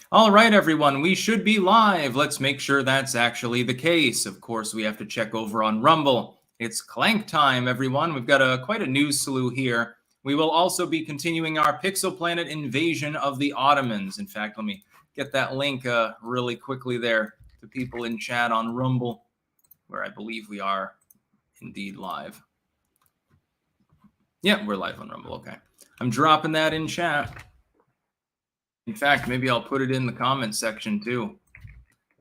All right, everyone, we should be live. Let's make sure that's actually the case. Of course, we have to check over on Rumble. It's Clank time, everyone. We've got quite a news slew here. We will also be continuing our Pixel Planet invasion of the Ottomans. In fact, let me get that link really quickly there to people in chat on Rumble, where I believe we are indeed live. Yeah, we're live on Rumble. Okay. I'm dropping that in chat. In fact, maybe I'll put it in the comments section too.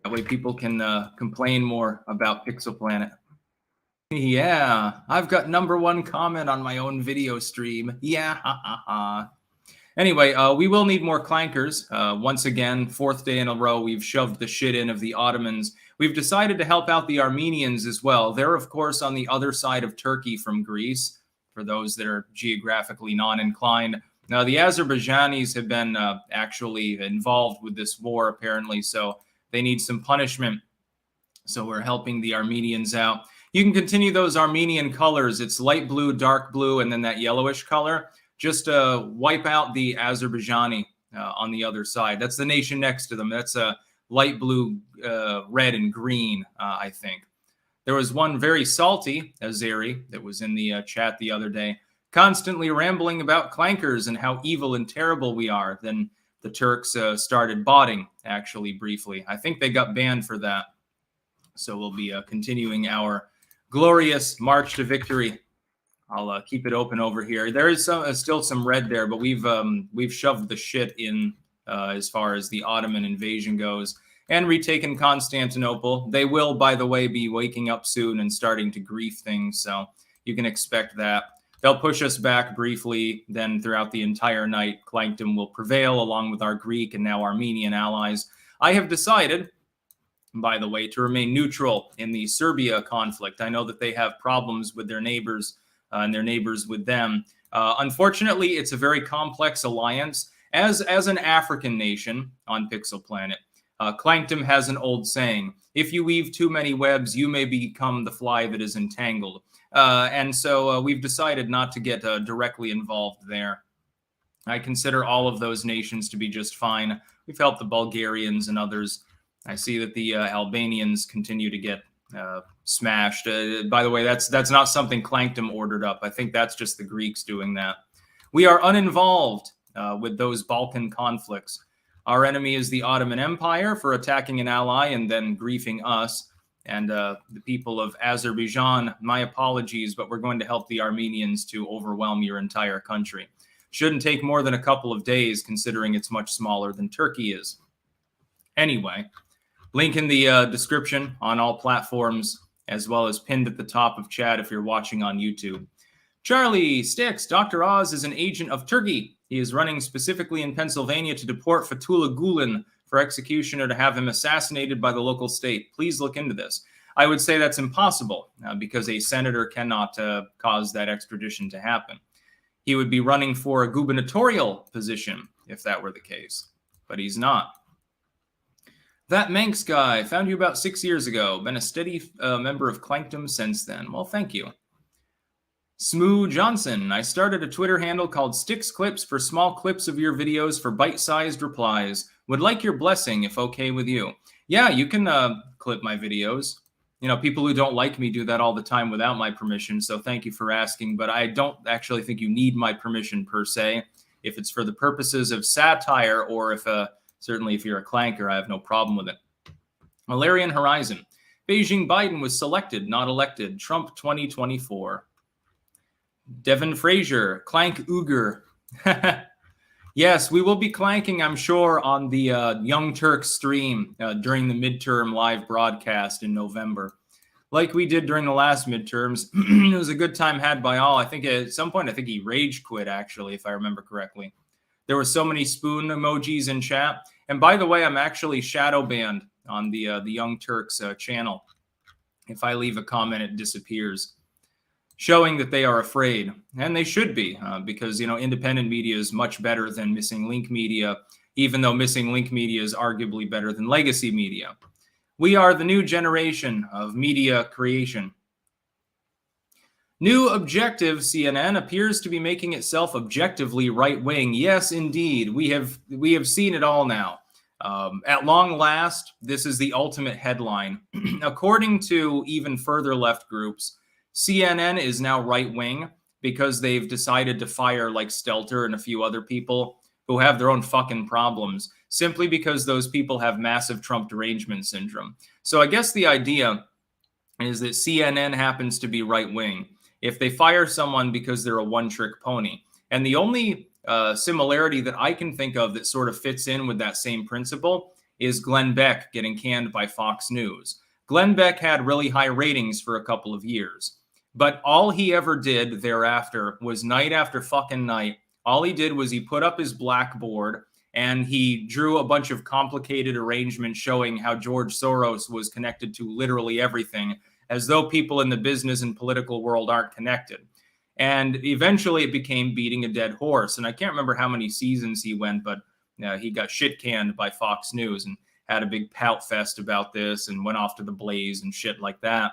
That way people can complain more about Pixel Planet. Yeah, I've got #1 comment on my own video stream. Yeah, ha, ha, ha. Anyway, we will need more clankers. Once again, 4th day in a row, we've shoved the shit in of the Ottomans. We've decided to help out the Armenians as well. They're, of course, on the other side of Turkey from Greece, for those that are geographically non-inclined. Now, the Azerbaijanis have been actually involved with this war, apparently, so they need some punishment. So we're helping the Armenians out. You can continue those Armenian colors. It's light blue, dark blue, and then that yellowish color. Just wipe out the Azerbaijani on the other side. That's the nation next to them. That's a light blue, red, and green, I think. There was one very salty Azeri that was in the chat the other day, constantly rambling about clankers and how evil and terrible we are. Then the Turks started botting, actually, briefly. I think they got banned for that. So we'll be continuing our glorious march to victory. I'll keep it open over here. There is still some red there, but we've shoved the shit in as far as the Ottoman invasion goes and retaken Constantinople. They will, by the way, be waking up soon and starting to grief things, so you can expect that. They'll push us back briefly, then throughout the entire night, Clankdom will prevail along with our Greek and now Armenian allies. I have decided, by the way, to remain neutral in the Serbia conflict. I know that they have problems with their neighbors and their neighbors with them. Unfortunately, it's a very complex alliance. As an African nation on Pixel Planet, Clankdom has an old saying: if you weave too many webs, you may become the fly that is entangled. And so we've decided not to get directly involved there. I consider all of those nations to be just fine. We've helped the Bulgarians and others. I see that the Albanians continue to get smashed. By the way, that's not something Clankdom ordered up. I think that's just the Greeks doing that. We are uninvolved with those Balkan conflicts. Our enemy is the Ottoman Empire for attacking an ally and then griefing us. And the people of Azerbaijan, my apologies, but we're going to help the Armenians to overwhelm your entire country. Shouldn't take more than a couple of days, considering it's much smaller than Turkey is. Anyway, link in the description on all platforms, as well as pinned at the top of chat if you're watching on YouTube. Charlie Sticks, Dr. Oz is an agent of Turkey. He is running specifically in Pennsylvania to deport Fethullah Gulen for execution or to have him assassinated by the local state. Please look into this. I would say that's impossible because a senator cannot cause that extradition to happen. He would be running for a gubernatorial position if that were the case, but he's not. That Manx guy found you about 6 years ago. Been a steady member of Clankdom since then. Well, thank you. Smoo Johnson, I started a Twitter handle called Sticks Clips for small clips of your videos for bite-sized replies. Would like your blessing if okay with you. Yeah, you can clip my videos. You know, people who don't like me do that all the time without my permission, so thank you for asking, but I don't actually think you need my permission per se. If it's for the purposes of satire or if certainly if you're a clanker, I have no problem with it. Malarian Horizon. Beijing Biden was selected, not elected. Trump 2024. Devin Frazier, Clank Uyghur. Yes, we will be clanking, I'm sure, on the Young Turks stream during the midterm live broadcast in November. Like we did during the last midterms. It was a good time had by all. I think at some point, I think he rage quit, actually, if I remember correctly. There were so many spoon emojis in chat. And by the way, I'm actually shadow banned on the Young Turks channel. If I leave a comment, it disappears, showing that they are afraid, and they should be, because, you know, independent media is much better than missing link media, even though missing link media is arguably better than legacy media. We are the new generation of media creation. New Objective CNN appears to be making itself objectively right-wing. Yes, indeed. We have seen it all now. At long last, this is the ultimate headline. According to even further left groups, CNN is now right-wing because they've decided to fire like Stelter and a few other people who have their own fucking problems, simply because those people have massive Trump derangement syndrome. So I guess the idea is that CNN happens to be right-wing if they fire someone because they're a one-trick pony. And the only similarity that I can think of that sort of fits in with that same principle is Glenn Beck getting canned by Fox News. Glenn Beck had really high ratings for a couple of years, but all he ever did thereafter was night after fucking night, all he did was he put up his blackboard and he drew a bunch of complicated arrangements showing how George Soros was connected to literally everything, as though people in the business and political world aren't connected. And eventually it became beating a dead horse. And I can't remember how many seasons he went, but he got shit canned by Fox News and had a big pout fest about this and went off to the Blaze and shit like that.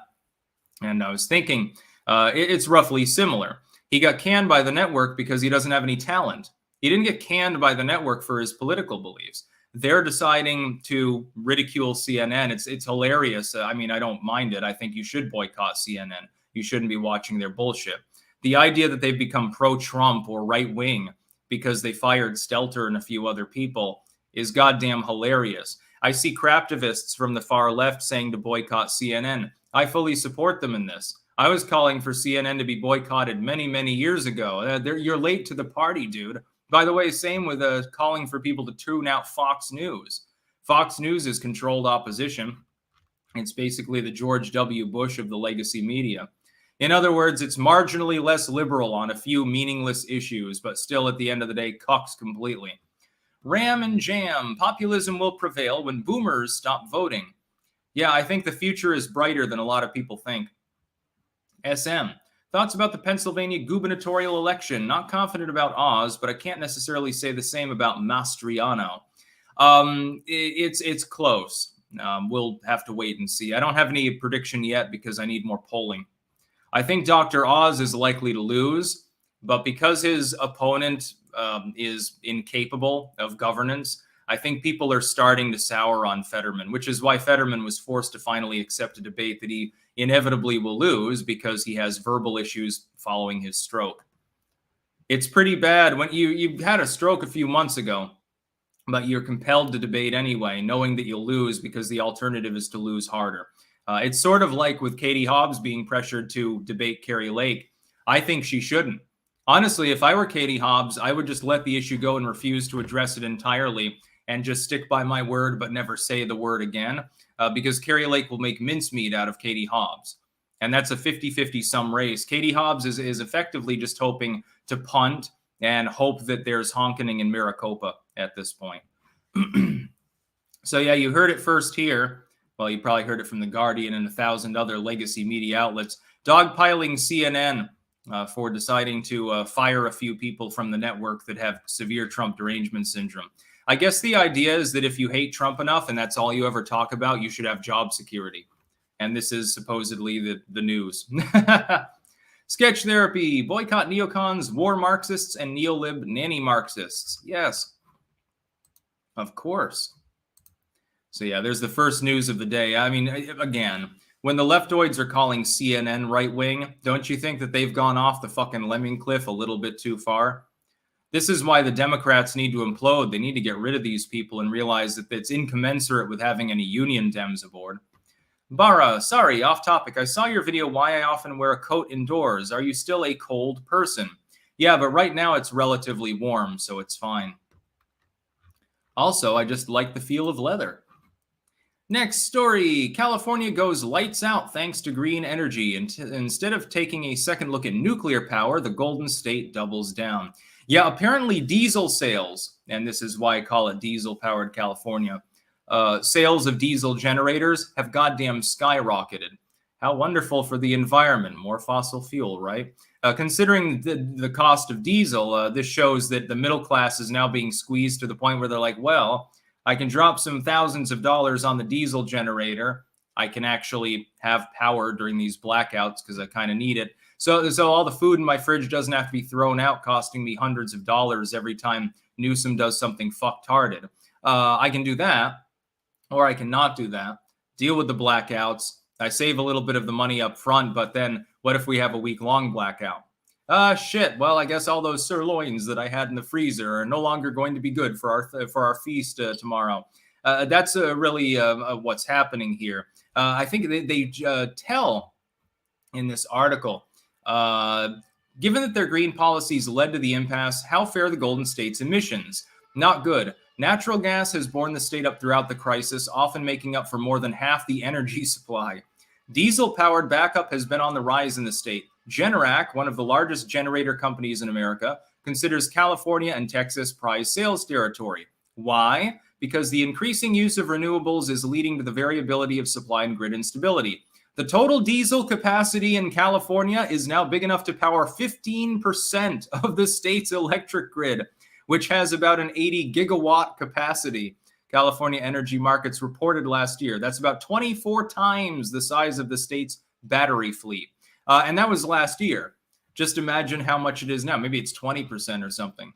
And I was thinking, it's roughly similar. He got canned by the network because he doesn't have any talent. He didn't get canned by the network for his political beliefs. They're deciding to ridicule CNN. It's hilarious. I mean, I don't mind it. I think you should boycott CNN. You shouldn't be watching their bullshit. The idea that they've become pro-Trump or right-wing because they fired Stelter and a few other people is goddamn hilarious. I see craptivists from the far left saying to boycott CNN. I fully support them in this. I was calling for CNN to be boycotted many, many years ago. You're late to the party, dude. By the way, same with calling for people to tune out Fox News. Fox News is controlled opposition. It's basically the George W. Bush of the legacy media. In other words, it's marginally less liberal on a few meaningless issues, but still at the end of the day, cucks completely. Ram and jam. Populism will prevail when boomers stop voting. Yeah, I think the future is brighter than a lot of people think. SM. Thoughts about the Pennsylvania gubernatorial election. Not confident about Oz, but I can't necessarily say the same about Mastriano. It's close. We'll have to wait and see. I don't have any prediction yet because I need more polling. I think Dr. Oz is likely to lose, but because his opponent is incapable of governance, I think people are starting to sour on Fetterman, which is why Fetterman was forced to finally accept a debate that he inevitably will lose because he has verbal issues following his stroke. It's pretty bad when you had a stroke a few months ago, but you're compelled to debate anyway, knowing that you'll lose because the alternative is to lose harder. It's sort of like with Katie Hobbs being pressured to debate Carrie Lake. I think she shouldn't. Honestly, if I were Katie Hobbs, I would just let the issue go and refuse to address it entirely and just stick by my word but never say the word again, because Carrie Lake will make mincemeat out of Katie Hobbs. And that's a 50-50 sum race. Katie Hobbs is effectively just hoping to punt and hope that there's honking in Maricopa at this point. So yeah, you heard it first here. Well, you probably heard it from The Guardian and 1,000 other legacy media outlets, dogpiling CNN for deciding to fire a few people from the network that have severe Trump derangement syndrome. I guess the idea is that if you hate Trump enough and that's all you ever talk about, you should have job security. And this is supposedly the news. Sketch therapy, boycott neocons, war Marxists, and neolib nanny Marxists. Yes, of course. So yeah, there's the first news of the day. I mean, again, when the leftoids are calling CNN right-wing, don't you think that they've gone off the fucking lemming cliff a little bit too far? This is why the Democrats need to implode. They need to get rid of these people and realize that it's incommensurate with having any union Dems aboard. Bara, sorry, off topic. I saw your video why I often wear a coat indoors. Are you still a cold person? Yeah, but right now it's relatively warm, so it's fine. Also, I just like the feel of leather. Next story, California goes lights out thanks to green energy. Instead of taking a second look at nuclear power, the Golden State doubles down. Yeah, apparently diesel sales, and this is why I call it diesel-powered California, sales of diesel generators have goddamn skyrocketed. How wonderful for the environment. More fossil fuel, right? Considering the cost of diesel, this shows that the middle class is now being squeezed to the point where they're like, well, I can drop some thousands of dollars on the diesel generator. I can actually have power during these blackouts because I kind of need it. So all the food in my fridge doesn't have to be thrown out, costing me hundreds of dollars every time Newsom does something fucktarded. I can do that, or I can not do that, deal with the blackouts. I save a little bit of the money up front, but then what if we have a week-long blackout? Shit. Well, I guess all those sirloins that I had in the freezer are no longer going to be good for our feast tomorrow. That's really what's happening here. I think they tell in this article, given that their green policies led to the impasse, how fare the Golden State's emissions? Not good. Natural gas has borne the state up throughout the crisis, often making up for more than half the energy supply. Diesel-powered backup has been on the rise in the state. Generac, one of the largest generator companies in America, considers California and Texas prize sales territory. Why? Because the increasing use of renewables is leading to the variability of supply and grid instability. The total diesel capacity in California is now big enough to power 15% of the state's electric grid, which has about an 80 gigawatt capacity. California Energy Markets reported last year. That's about 24 times the size of the state's battery fleet. And that was last year. Just imagine how much it is now. Maybe it's 20% or something.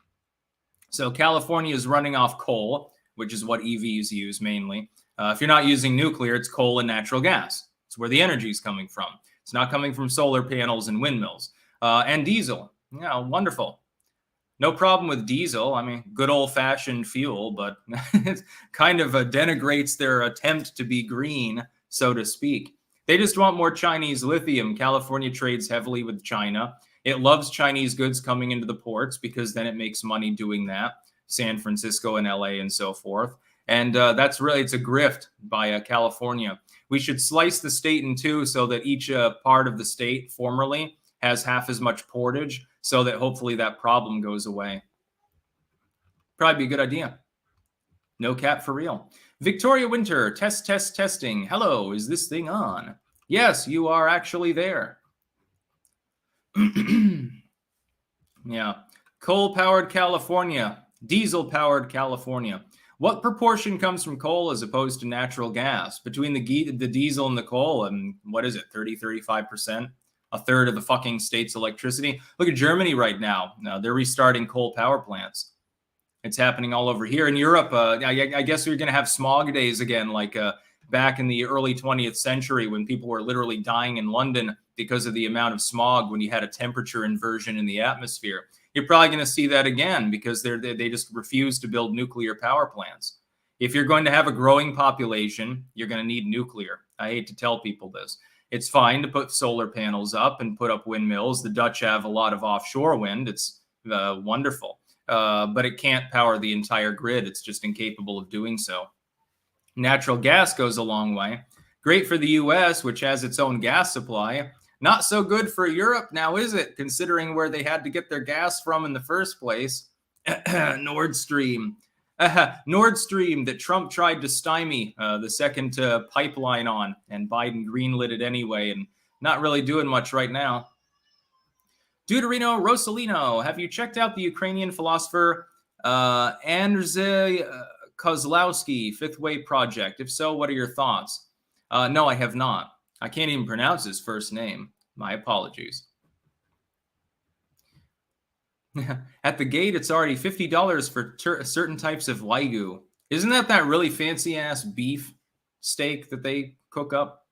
So California is running off coal, which is what EVs use mainly. If you're not using nuclear, it's coal and natural gas. It's where the energy is coming from. It's not coming from solar panels and windmills. And diesel. Yeah, wonderful. No problem with diesel. I mean, good old-fashioned fuel, but it kind of denigrates their attempt to be green, so to speak. They just want more Chinese lithium. California trades heavily with China. It loves Chinese goods coming into the ports because then it makes money doing that. San Francisco and LA and so forth. And that's really, it's a grift by California. We should slice the state in two so that each part of the state formerly has half as much portage, so that hopefully that problem goes away. Probably be a good idea. No cap for real. Victoria Winter, testing. Hello, is this thing on? Yes, you are actually there. Yeah. Coal-powered California, diesel-powered California. What proportion comes from coal as opposed to natural gas? Between the diesel and the coal, and what is it, 30, 35%? A third of the fucking state's electricity. Look at Germany right now. They're restarting coal power plants. It's happening all over here in Europe. I guess we're going to have smog days again, like back in the early 20th century when people were literally dying in London because of the amount of smog when you had a temperature inversion in the atmosphere. You're probably going to see that again because they just refuse to build nuclear power plants. If you're going to have a growing population, you're going to need nuclear. I hate to tell people this. It's fine to put solar panels up and put up windmills. The Dutch have a lot of offshore wind. It's wonderful. But it can't power the entire grid. It's just incapable of doing so. Natural gas goes a long way. Great for the US, which has its own gas supply. Not so good for Europe now, is it? Considering where they had to get their gas from in the first place. Nord Stream. Nord Stream that Trump tried to stymie the second pipeline on, and Biden greenlit it anyway, and not really doing much right now. Deuterino Rosalino, have you checked out the Ukrainian philosopher Andrzej Kozlowski, Fifth Way Project? If so, what are your thoughts? No, I have not. I can't even pronounce his first name. My apologies. At the gate, it's already $50 for certain types of Wagyu. Isn't that really fancy-ass beef steak that they cook up?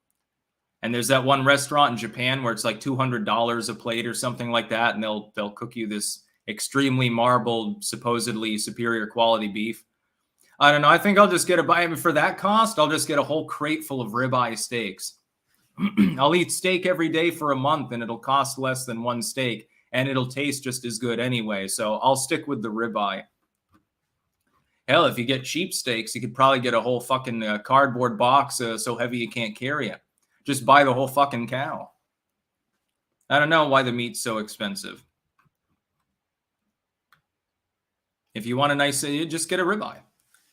And there's that one restaurant in Japan where it's like $200 a plate or something like that, and they'll cook you this extremely marbled, supposedly superior quality beef. I don't know. I think I'll just get for that cost, I'll just get a whole crate full of ribeye steaks. I'll eat steak every day for a month, and it'll cost less than one steak. And it'll taste just as good anyway. So I'll stick with the ribeye. Hell, if you get cheap steaks, you could probably get a whole fucking cardboard box so heavy you can't carry it. Just buy the whole fucking cow. I don't know why the meat's so expensive. If you want a nice, just get a ribeye.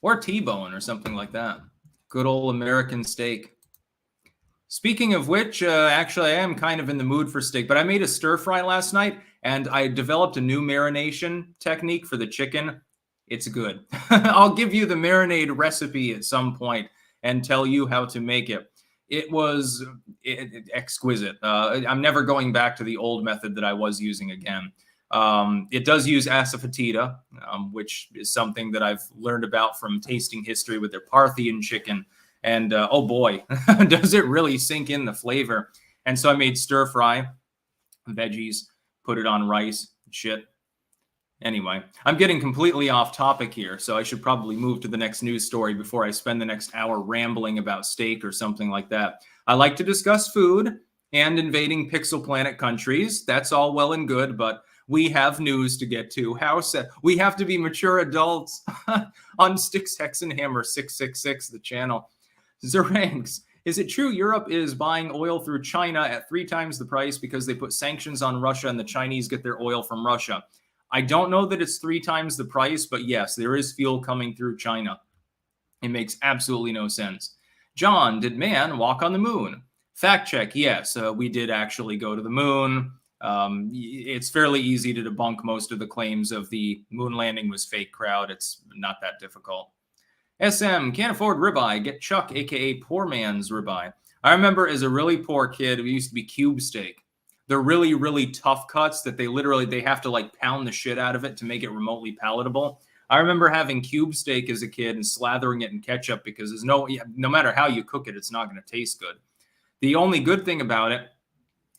Or T-bone or something like that. Good old American steak. Speaking of which, actually, I am kind of in the mood for steak, but I made a stir fry last night, and I developed a new marination technique for the chicken. It's good. I'll give you the marinade recipe at some point and tell you how to make it. It was exquisite. I'm never going back to the old method that I was using again. It does use asafoetida, which is something that I've learned about from tasting history with their Parthian chicken. And oh boy, does it really sink in the flavor. And so I made stir fry, veggies, put it on rice, shit. Anyway, I'm getting completely off topic here, so I should probably move to the next news story before I spend the next hour rambling about steak or something like that. I like to discuss food and invading Pixel Planet countries. That's all well and good, but we have news to get to. We have to be mature adults on Sticks, Hex, and Hammer 666, the channel. Zeranks, is it true Europe is buying oil through China at 3 times the price because they put sanctions on Russia and the Chinese get their oil from Russia? I don't know that it's 3 times the price, but yes, there is fuel coming through China. It makes absolutely no sense. John, did man walk on the moon? Fact check, yes, we did actually go to the moon. It's fairly easy to debunk most of the claims of the moon landing was fake crowd. It's not that difficult. SM, can't afford ribeye. Get Chuck, a.k.a. poor man's ribeye. I remember as a really poor kid, we used to be cube steak. They're really, really tough cuts that they have to like pound the shit out of it to make it remotely palatable. I remember having cube steak as a kid and slathering it in ketchup because there's no matter how you cook it, it's not going to taste good. The only good thing about it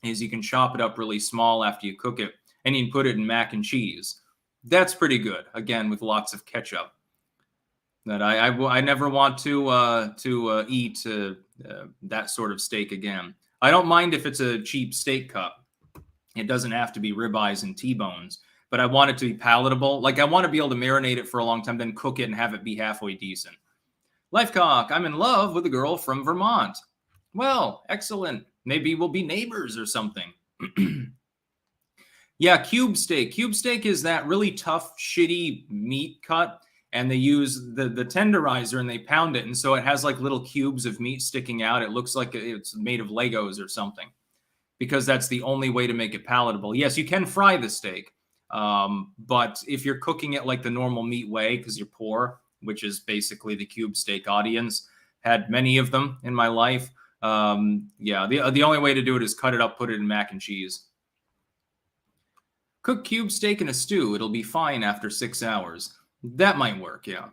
is you can chop it up really small after you cook it, and you can put it in mac and cheese. That's pretty good, again, with lots of ketchup. That I never want to eat that sort of steak again. I don't mind if it's a cheap steak cut. It doesn't have to be ribeyes and T-bones, but I want it to be palatable. Like, I want to be able to marinate it for a long time, then cook it and have it be halfway decent. Lifecock, I'm in love with a girl from Vermont. Well, excellent. Maybe we'll be neighbors or something. Yeah, cube steak. Cube steak is that really tough, shitty meat cut, and they use the tenderizer and they pound it, and so it has like little cubes of meat sticking out. It looks like it's made of Legos or something, because that's the only way to make it palatable. Yes, you can fry the steak, but if you're cooking it like the normal meat way, because you're poor, which is basically the cube steak audience, had many of them in my life. Yeah, the only way to do it is cut it up, put it in mac and cheese. Cook cube steak in a stew. It'll be fine after 6 hours. That might work, yeah.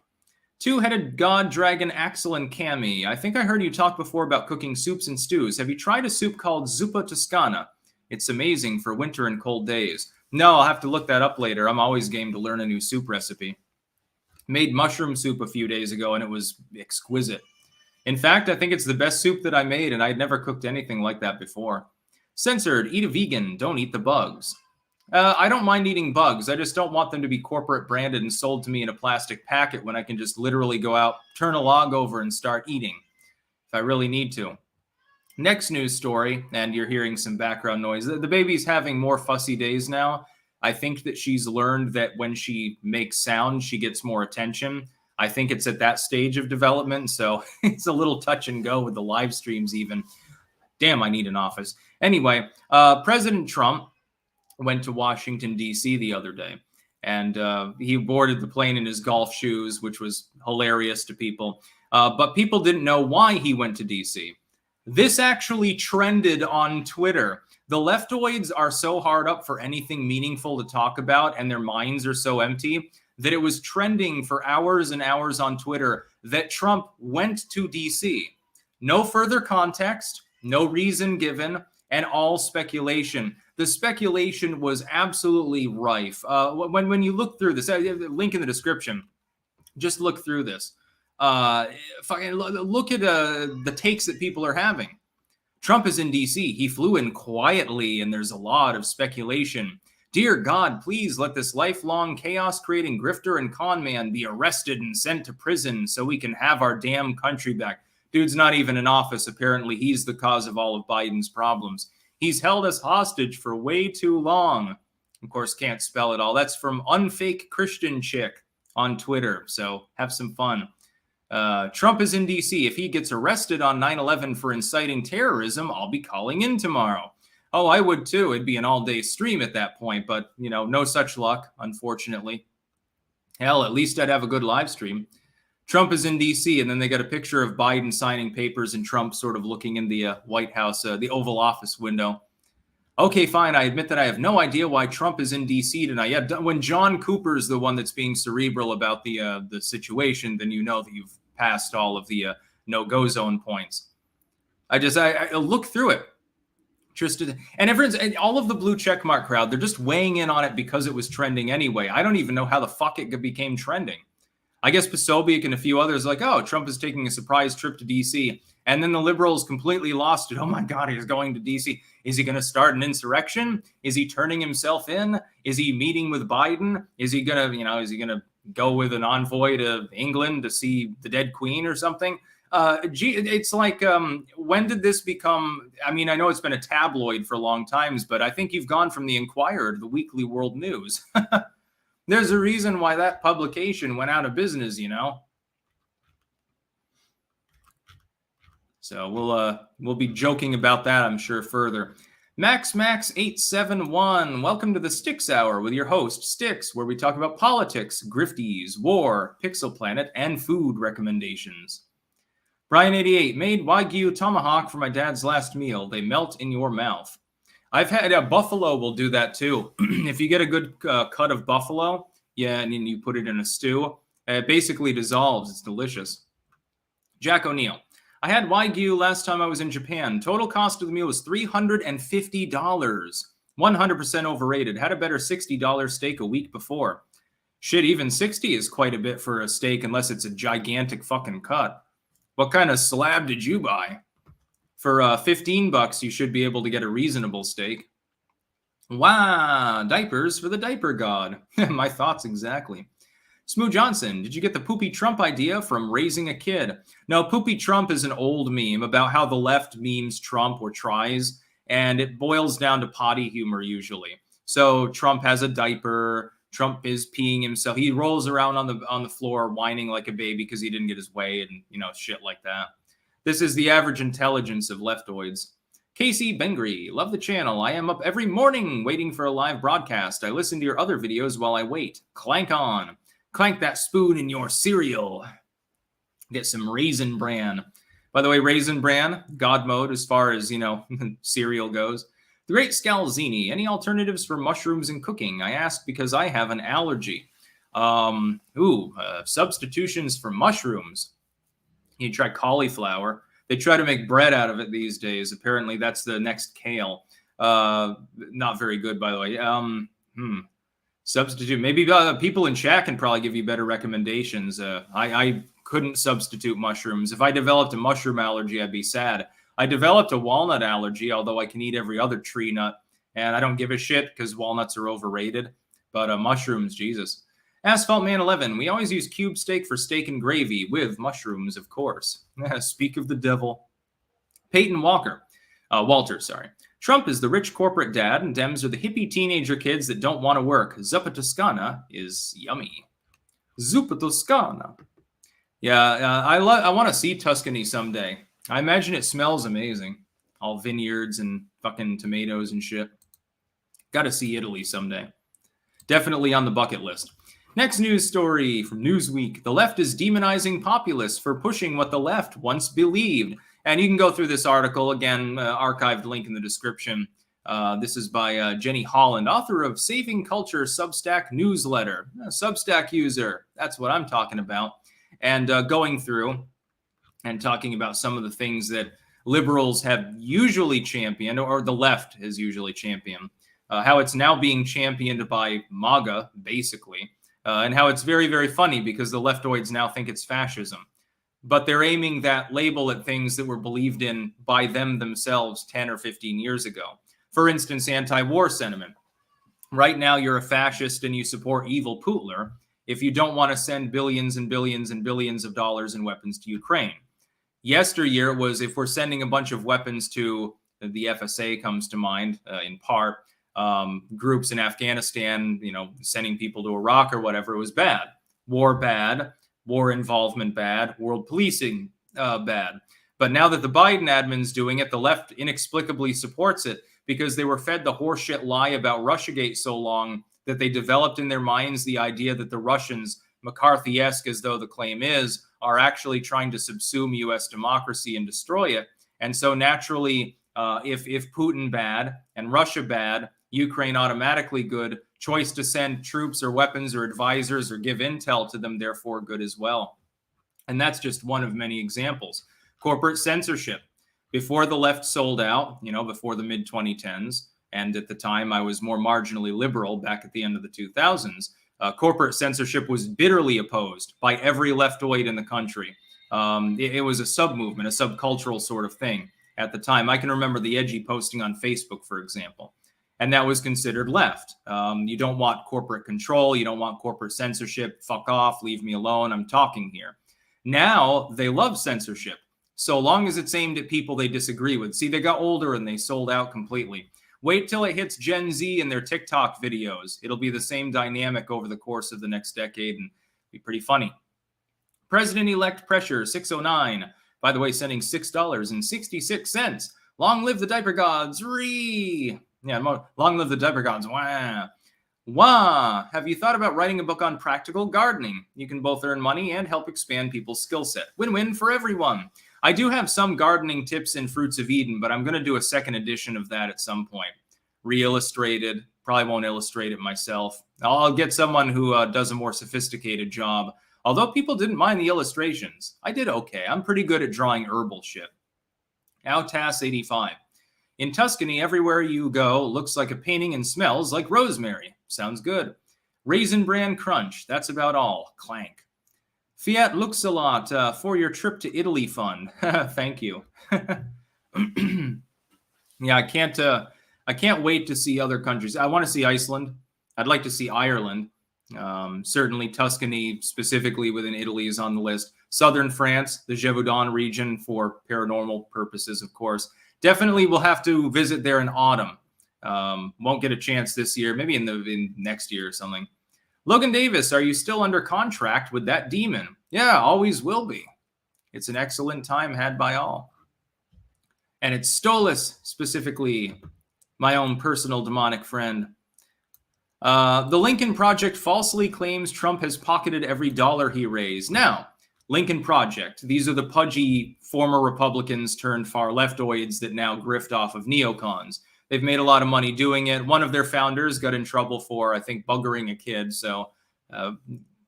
Two-headed god dragon Axel and Cami. I think I heard you talk before about cooking soups and stews. Have you tried a soup called zuppa toscana? It's amazing for winter and cold days. No, I'll have to look that up later. I'm always game to learn a new soup recipe. Made mushroom soup a few days ago, and it was exquisite. In fact, I think it's the best soup that I made, and I'd never cooked anything like that before. Censored, eat a vegan, don't eat the bugs. I don't mind eating bugs. I just don't want them to be corporate branded and sold to me in a plastic packet when I can just literally go out, turn a log over, and start eating if I really need to. Next news story, and you're hearing some background noise. The baby's having more fussy days now. I think that she's learned that when she makes sound, she gets more attention. I think it's at that stage of development, so it's a little touch and go with the live streams even. Damn, I need an office. Anyway, President Trump went to Washington, D.C. the other day, and he boarded the plane in his golf shoes, which was hilarious to people. But people didn't know why he went to D.C. This actually trended on Twitter. The leftoids are so hard up for anything meaningful to talk about, and their minds are so empty, that it was trending for hours and hours on Twitter that Trump went to D.C. No further context, no reason given, and all speculation. The speculation was absolutely rife. When you look through this, link in the description, just look through this. Look at the takes that people are having. Trump is in D.C. He flew in quietly, and there's a lot of speculation. Dear God, please let this lifelong chaos-creating grifter and con man be arrested and sent to prison so we can have our damn country back. Dude's not even in office. Apparently, he's the cause of all of Biden's problems. He's held us hostage for way too long. Of course, can't spell it all. That's from Unfake Christian Chick on Twitter, so have some fun. Trump is in D.C. If he gets arrested on 9/11 for inciting terrorism, I'll be calling in tomorrow. Oh, I would too. It'd be an all-day stream at that point, but, you know, no such luck, unfortunately. Hell, at least I'd have a good live stream. Trump is in D.C., and then they got a picture of Biden signing papers and Trump sort of looking in the White House, the Oval Office window. Okay, fine. I admit that I have no idea why Trump is in D.C. tonight. Yeah, when John Cooper's the one that's being cerebral about the situation, then you know that you've passed all of the no-go zone points. I look through it. And everyone's, and all of the blue checkmark crowd, they're just weighing in on it because it was trending anyway. I don't even know how the fuck it became trending. I guess Posobiec and a few others like, oh, Trump is taking a surprise trip to D.C. And then the liberals completely lost it. Oh my God, he's going to D.C. Is he going to start an insurrection? Is he turning himself in? Is he meeting with Biden? Is he going to go with an envoy to England to see the dead queen or something? It's like, when did this become, I mean, I know it's been a tabloid for long times, but I think you've gone from the Inquirer to the Weekly World News. There's a reason why that publication went out of business, you know? So we'll be joking about that, I'm sure, further. Max871, welcome to the Sticks Hour with your host, Sticks, where we talk about politics, grifties, war, Pixel Planet, and food recommendations. Brian88, made Wagyu tomahawk for my dad's last meal. They melt in your mouth. I've had buffalo will do that too. If you get a good cut of buffalo, yeah, and then you put it in a stew, it basically dissolves. It's delicious. Jack O'Neill, I had Wagyu last time I was in Japan. Total cost of the meal was $350. 100% overrated. Had a better $60 steak a week before. Shit, even 60 is quite a bit for a steak unless it's a gigantic fucking cut. What kind of slab did you buy? For $15, you should be able to get a reasonable steak. Wow, diapers for the diaper god. My thoughts exactly. Smooth Johnson, did you get the Poopy Trump idea from Raising a Kid? No, Poopy Trump is an old meme about how the left memes Trump or tries, and it boils down to potty humor usually. So Trump has a diaper. Trump is peeing himself. He rolls around on the floor whining like a baby because he didn't get his way and, shit like that. This is the average intelligence of leftoids. Casey Bengry, love the channel. I am up every morning waiting for a live broadcast. I listen to your other videos while I wait. Clank on. Clank that spoon in your cereal. Get some Raisin Bran. By the way, Raisin Bran, God mode as far as, cereal goes. The Great Scalzini, any alternatives for mushrooms in cooking? I ask because I have an allergy. Substitutions for mushrooms. You try cauliflower. They try to make bread out of it these days. Apparently, that's the next kale. Not very good, by the way. Substitute. Maybe people in chat can probably give you better recommendations. I couldn't substitute mushrooms. If I developed a mushroom allergy, I'd be sad. I developed a walnut allergy, although I can eat every other tree nut. And I don't give a shit because walnuts are overrated. But mushrooms, Jesus. Asphalt Man 11, we always use cube steak for steak and gravy with mushrooms, of course. Speak of the devil. Peyton Walter, sorry. Trump is the rich corporate dad, and Dems are the hippie teenager kids that don't want to work. Zuppa Toscana is yummy. Zuppa Toscana. Yeah, I want to see Tuscany someday. I imagine it smells amazing. All vineyards and fucking tomatoes and shit. Got to see Italy someday. Definitely on the bucket list. Next news story from Newsweek. The left is demonizing populists for pushing what the left once believed. And you can go through this article, again, archived link in the description. This is by Jenny Holland, author of Saving Culture Substack newsletter. A Substack user, that's what I'm talking about. And going through and talking about some of the things that liberals have usually championed, or the left has usually championed. How it's now being championed by MAGA, basically. And how it's very, very funny because the leftoids now think it's fascism. But they're aiming that label at things that were believed in by them themselves 10 or 15 years ago. For instance, anti-war sentiment. Right now, you're a fascist and you support evil Putler if you don't want to send billions and billions and billions of dollars in weapons to Ukraine. Yesteryear was if we're sending a bunch of weapons to the FSA comes to mind in part. Groups in Afghanistan, sending people to Iraq or whatever, it was bad. War bad, war involvement bad, world policing bad. But now that the Biden admin's doing it, the left inexplicably supports it because they were fed the horseshit lie about Russiagate so long that they developed in their minds the idea that the Russians, McCarthy-esque as though the claim is, are actually trying to subsume U.S. democracy and destroy it. And so naturally, If Putin bad and Russia bad, Ukraine automatically good. Choice to send troops or weapons or advisors or give intel to them, therefore good as well. And that's just one of many examples. Corporate censorship. Before the left sold out, before the mid-2010s, and at the time I was more marginally liberal back at the end of the 2000s, corporate censorship was bitterly opposed by every leftoid in the country. It was a sub-movement, a subcultural sort of thing at the time. I can remember the edgy posting on Facebook, for example, and that was considered left. You don't want corporate control. You don't want corporate censorship. Fuck off. Leave me alone. I'm talking here. Now they love censorship, so long as it's aimed at people they disagree with. See, they got older and they sold out completely. Wait till it hits Gen Z and their TikTok videos. It'll be the same dynamic over the course of the next decade and be pretty funny. President-elect pressure 609. By the way, sending $6.66. Long live the diaper gods. Long live the diaper gods. Wah. Wah! Have you thought about writing a book on practical gardening? You can both earn money and help expand people's skill set. Win-win for everyone. I do have some gardening tips in Fruits of Eden, but I'm going to do a second edition of that at some point. Re-illustrated. Probably won't illustrate it myself. I'll get someone who does a more sophisticated job. Although people didn't mind the illustrations. I did okay. I'm pretty good at drawing herbal shit. Altas85. In Tuscany, everywhere you go looks like a painting and smells like rosemary. Sounds good. Raisin Bran Crunch. That's about all. Clank. Fiat looks a lot for your trip to Italy fund. Thank you. Yeah, I can't wait to see other countries. I want to see Iceland. I'd like to see Ireland. Certainly Tuscany, specifically within Italy, is on the list. Southern France, the Gévaudan region for paranormal purposes, of course. Definitely we'll have to visit there in autumn. Won't get a chance this year, maybe in next year or something. Logan Davis, are you still under contract with that demon? Yeah, always will be. It's an excellent time had by all. And it's Stolas, specifically, my own personal demonic friend. The Lincoln Project falsely claims Trump has pocketed every dollar he raised. Now, Lincoln Project, these are the pudgy former Republicans turned far leftoids that now grift off of neocons. They've made a lot of money doing it. One of their founders got in trouble for, I think, buggering a kid. So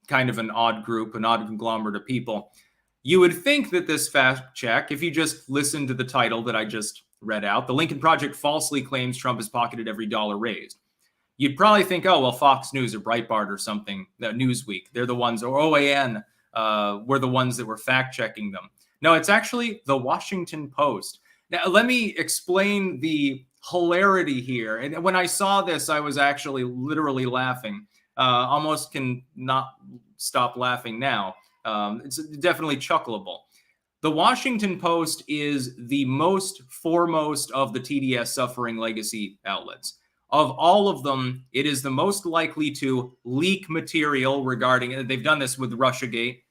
kind of an odd group, an odd conglomerate of people. You would think that this fact check, if you just listen to the title that I just read out, the Lincoln Project falsely claims Trump has pocketed every dollar raised. You'd probably think, oh, well, Fox News or Breitbart or something, Newsweek, they're the ones, or OAN were the ones that were fact-checking them. No, it's actually the Washington Post. Now, let me explain the hilarity here. And when I saw this, I was actually literally laughing. Almost can not stop laughing now. It's definitely chuckleable. The Washington Post is the most foremost of the TDS suffering legacy outlets. Of all of them, it is the most likely to leak material regarding, they've done this with Russiagate,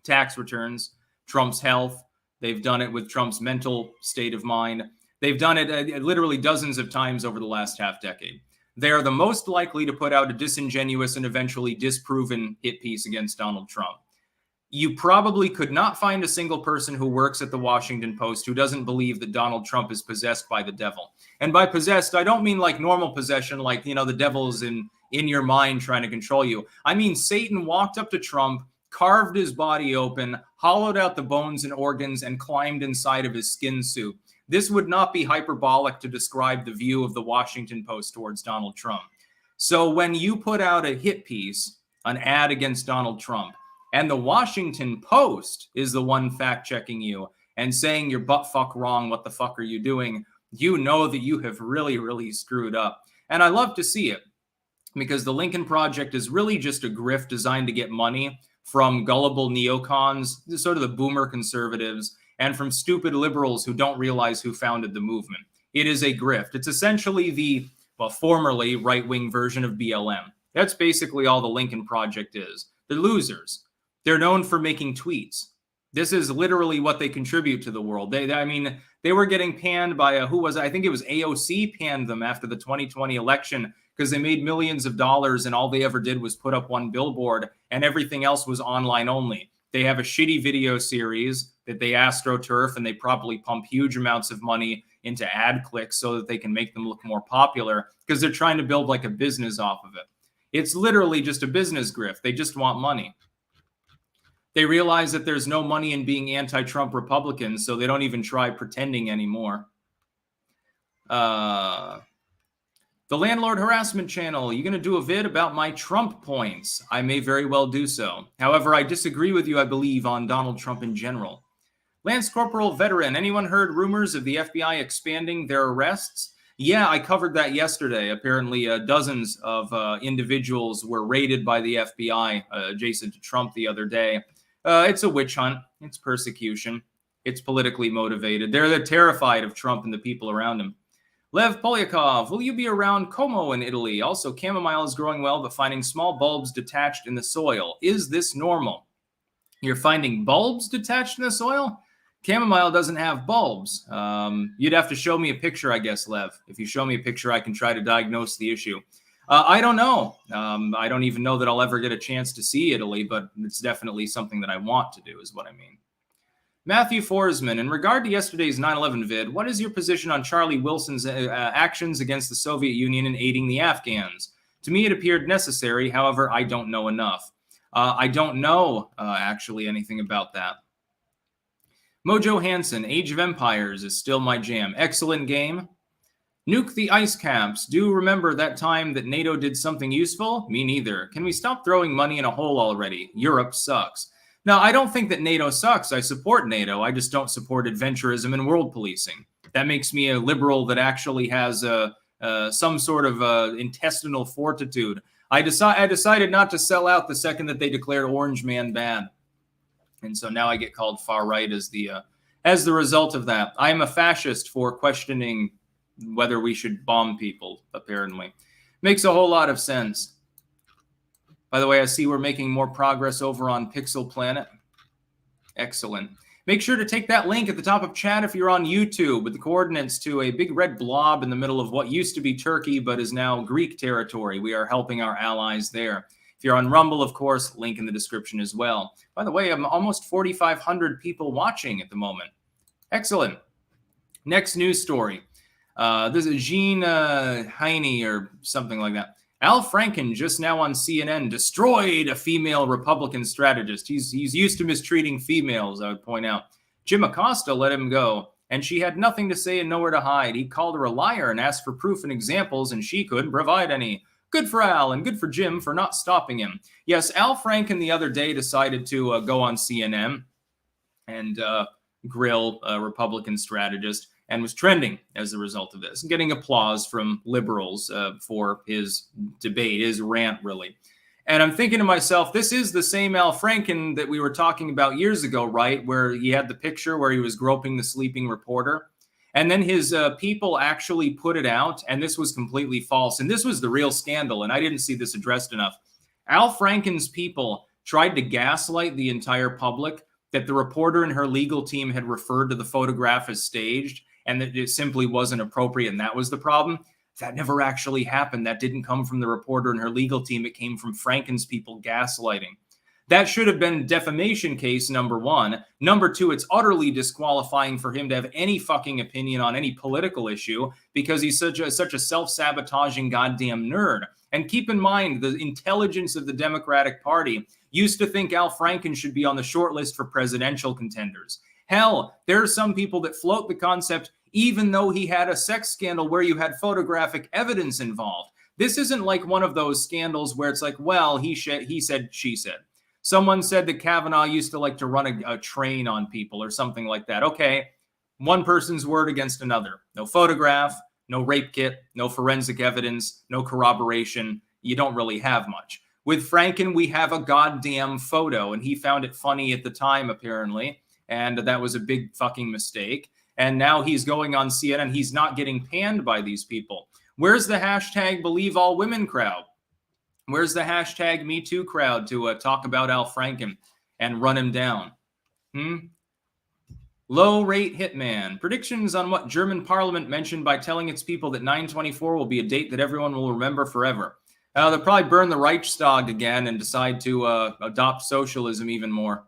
tax returns, Trump's health. They've done it with Trump's mental state of mind. They've done it literally dozens of times over the last half decade. They are the most likely to put out a disingenuous and eventually disproven hit piece against Donald Trump. You probably could not find a single person who works at the Washington Post who doesn't believe that Donald Trump is possessed by the devil. And by possessed, I don't mean like normal possession, like, the devil's in your mind trying to control you. I mean, Satan walked up to Trump, carved his body open, hollowed out the bones and organs, and climbed inside of his skin suit. This would not be hyperbolic to describe the view of the Washington Post towards Donald Trump. So when you put out a hit piece, an ad against Donald Trump, and the Washington Post is the one fact-checking you and saying you're butt-fuck wrong, what the fuck are you doing, you know that you have really, really screwed up. And I love to see it, because the Lincoln Project is really just a grift designed to get money from gullible neocons, sort of the boomer conservatives, and from stupid liberals who don't realize who founded the movement. It is a grift. It's essentially the, formerly right-wing version of BLM. That's basically all the Lincoln Project is. They're losers. They're known for making tweets. This is literally what they contribute to the world. They were getting panned by I think it was AOC panned them after the 2020 election because they made millions of dollars and all they ever did was put up one billboard and everything else was online only. They have a shitty video series that they astroturf and they probably pump huge amounts of money into ad clicks so that they can make them look more popular, because they're trying to build like a business off of it. It's literally just a business grift. They just want money. They realize that there's no money in being anti-Trump Republicans, so they don't even try pretending anymore. The Landlord Harassment Channel, you going to do a vid about my Trump points? I may very well do so. However, I disagree with you, I believe, on Donald Trump in general. Lance Corporal Veteran, anyone heard rumors of the FBI expanding their arrests? Yeah, I covered that yesterday. Apparently, dozens of individuals were raided by the FBI adjacent to Trump the other day. It's a witch hunt. It's persecution. It's politically motivated. They're terrified of Trump and the people around him. Lev Polyakov, will you be around Como in Italy? Also, chamomile is growing well, but finding small bulbs detached in the soil. Is this normal? You're finding bulbs detached in the soil? Chamomile doesn't have bulbs. You'd have to show me a picture, I guess, Lev. If you show me a picture, I can try to diagnose the issue. I don't know. I don't even know that I'll ever get a chance to see Italy, but it's definitely something that I want to do, is what I mean. Matthew Forsman, in regard to yesterday's 9/11 vid, what is your position on Charlie Wilson's actions against the Soviet Union in aiding the Afghans? To me, it appeared necessary. However, I don't know enough. I don't know actually anything about that. Mojo Hansen, Age of Empires is still my jam. Excellent game. Nuke the ice caps. Do remember that time that NATO did something useful? Me neither. Can we stop throwing money in a hole already? Europe sucks. Now, I don't think that NATO sucks. I support NATO. I just don't support adventurism and world policing. That makes me a liberal that actually has some sort of intestinal fortitude. I decided not to sell out the second that they declared Orange Man bad. And so now I get called far right as the result of that. I am a fascist for questioning whether we should bomb people, apparently. Makes a whole lot of sense. By the way, I see we're making more progress over on Pixel Planet. Excellent. Make sure to take that link at the top of chat if you're on YouTube with the coordinates to a big red blob in the middle of what used to be Turkey but is now Greek territory. We are helping our allies there. If you're on Rumble, of course, link in the description as well. By the way, I'm almost 4,500 people watching at the moment. Excellent. Next news story. This is Jean Heine or something like that. Al Franken, just now on CNN, destroyed a female Republican strategist. He's used to mistreating females, I would point out. Jim Acosta let him go, and she had nothing to say and nowhere to hide. He called her a liar and asked for proof and examples, and she couldn't provide any. Good for Al and good for Jim for not stopping him. Yes, Al Franken the other day decided to go on CNN and grill a Republican strategist and was trending as a result of this, and getting applause from liberals for his debate, his rant, really. And I'm thinking to myself, this is the same Al Franken that we were talking about years ago, right? Where he had the picture where he was groping the sleeping reporter. And then his people actually put it out, and this was completely false. And this was the real scandal, and I didn't see this addressed enough. Al Franken's people tried to gaslight the entire public that the reporter and her legal team had referred to the photograph as staged, and that it simply wasn't appropriate, and that was the problem. That never actually happened. That didn't come from the reporter and her legal team. It came from Franken's people gaslighting. That should have been defamation case, number one. Number two, it's utterly disqualifying for him to have any fucking opinion on any political issue because he's such a self-sabotaging goddamn nerd. And keep in mind, the intelligence of the Democratic Party used to think Al Franken should be on the short list for presidential contenders. Hell, there are some people that float the concept even though he had a sex scandal where you had photographic evidence involved. This isn't like one of those scandals where it's like, well, he said, she said. Someone said that Kavanaugh used to like to run a train on people or something like that. Okay, one person's word against another. No photograph, no rape kit, no forensic evidence, no corroboration. You don't really have much. With Franken, we have a goddamn photo, and he found it funny at the time, apparently, and that was a big fucking mistake. And now he's going on CNN. He's not getting panned by these people. Where's the hashtag Believe All Women crowd? Where's the hashtag Me Too crowd to talk about Al Franken and run him down? Low rate hitman. Predictions on what German parliament mentioned by telling its people that 9/24 will be a date that everyone will remember forever. They'll probably burn the Reichstag again and decide to adopt socialism even more.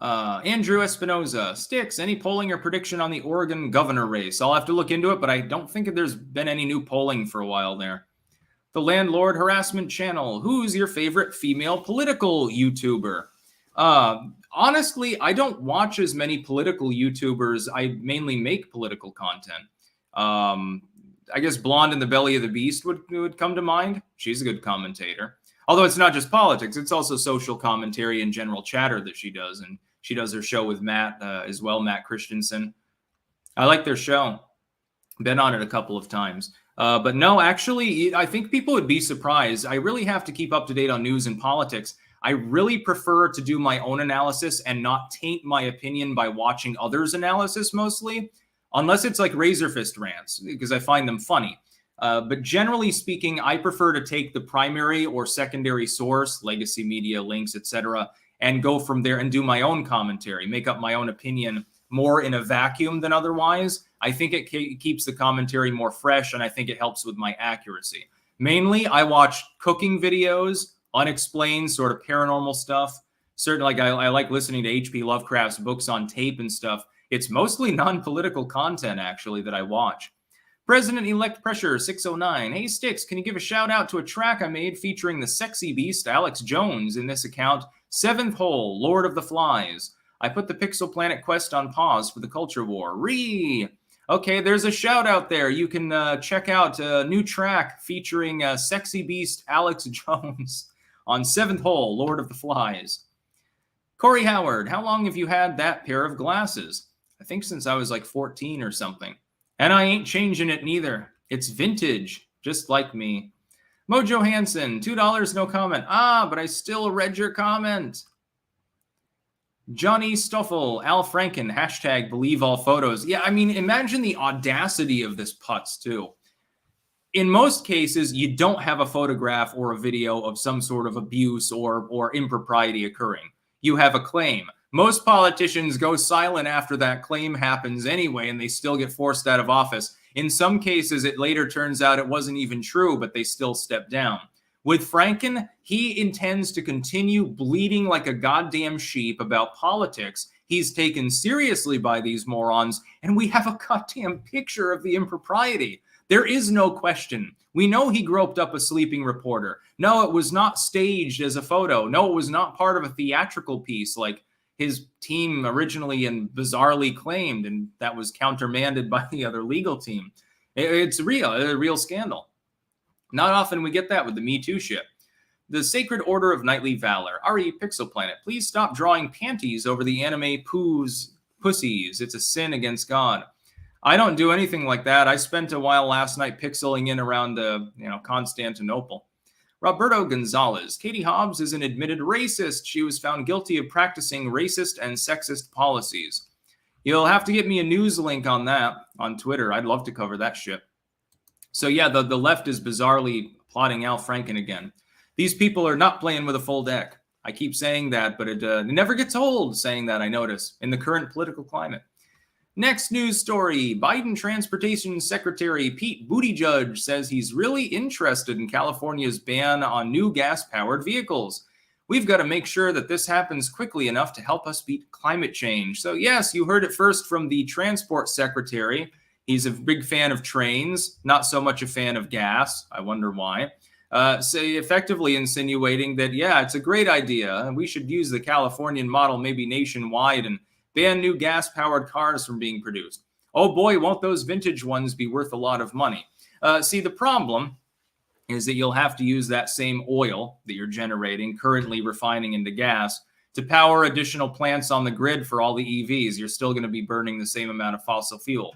Andrew Espinoza, Sticks, any polling or prediction on the Oregon governor race? I'll have to look into it, but I don't think there's been any new polling for a while there. The Landlord Harassment Channel, who's your favorite female political YouTuber? Honestly, I don't watch as many political YouTubers. I mainly make political content. I guess Blonde in the Belly of the Beast would come to mind. She's a good commentator. Although it's not just politics, it's also social commentary and general chatter that she does. And she does her show with Matt as well, Matt Christensen. I like their show. Been on it a couple of times. But no, actually, I think people would be surprised. I really have to keep up to date on news and politics. I really prefer to do my own analysis and not taint my opinion by watching others' analysis mostly, unless it's like Razor Fist rants, because I find them funny. But generally speaking, I prefer to take the primary or secondary source, legacy media, links, etc., and go from there and do my own commentary, make up my own opinion more in a vacuum than otherwise. I think it keeps the commentary more fresh, and I think it helps with my accuracy. Mainly, I watch cooking videos, unexplained sort of paranormal stuff. Certainly, I like listening to H.P. Lovecraft's books on tape and stuff. It's mostly non-political content, actually, that I watch. President-elect Pressure 609. Hey, Sticks, can you give a shout-out to a track I made featuring the sexy beast Alex Jones in this account? 7th Hole, Lord of the Flies. I put the Pixel Planet quest on pause for the culture war. Okay, there's a shout-out there. You can check out a new track featuring sexy beast Alex Jones on 7th Hole, Lord of the Flies. Corey Howard, how long have you had that pair of glasses? I think since I was like 14 or something. And I ain't changing it neither. It's vintage, just like me. Mojo Hansen, $2, no comment. But I still read your comment. Johnny Stoffel, Al Franken, hashtag believe all photos. Yeah, I mean, imagine the audacity of this putz, too. In most cases, you don't have a photograph or a video of some sort of abuse or impropriety occurring. You have a claim. Most politicians go silent after that claim happens anyway, and they still get forced out of office. In some cases, it later turns out it wasn't even true, but they still step down. With Franken, he intends to continue bleeding like a goddamn sheep about politics. He's taken seriously by these morons, and we have a goddamn picture of the impropriety. There is no question. We know he groped up a sleeping reporter. No, it was not staged as a photo. No, it was not part of a theatrical piece like his team originally and bizarrely claimed, and that was countermanded by the other legal team. It's real, a real scandal. Not often we get that with the Me Too shit. The Sacred Order of Knightly Valor. R.E. Pixel Planet, please stop drawing panties over the anime pussies. It's a sin against God. I don't do anything like that. I spent a while last night pixeling in around Constantinople. Roberto Gonzalez. Katie Hobbs is an admitted racist. She was found guilty of practicing racist and sexist policies. You'll have to get me a news link on that on Twitter. I'd love to cover that shit. So yeah, the left is bizarrely plotting Al Franken again. These people are not playing with a full deck. I keep saying that, but it never gets old saying that, I notice, in the current political climate. Next news story. Biden Transportation Secretary Pete Buttigieg says he's really interested in California's ban on new gas-powered vehicles. We've got to make sure that this happens quickly enough to help us beat climate change. So yes, you heard it first from the Transport Secretary. He's a big fan of trains, not so much a fan of gas. I wonder why. Effectively insinuating that, yeah, it's a great idea. We should use the Californian model maybe nationwide and ban new gas-powered cars from being produced. Oh boy, won't those vintage ones be worth a lot of money. See, the problem is that you'll have to use that same oil that you're generating, currently refining into gas, to power additional plants on the grid for all the EVs. You're still going to be burning the same amount of fossil fuel.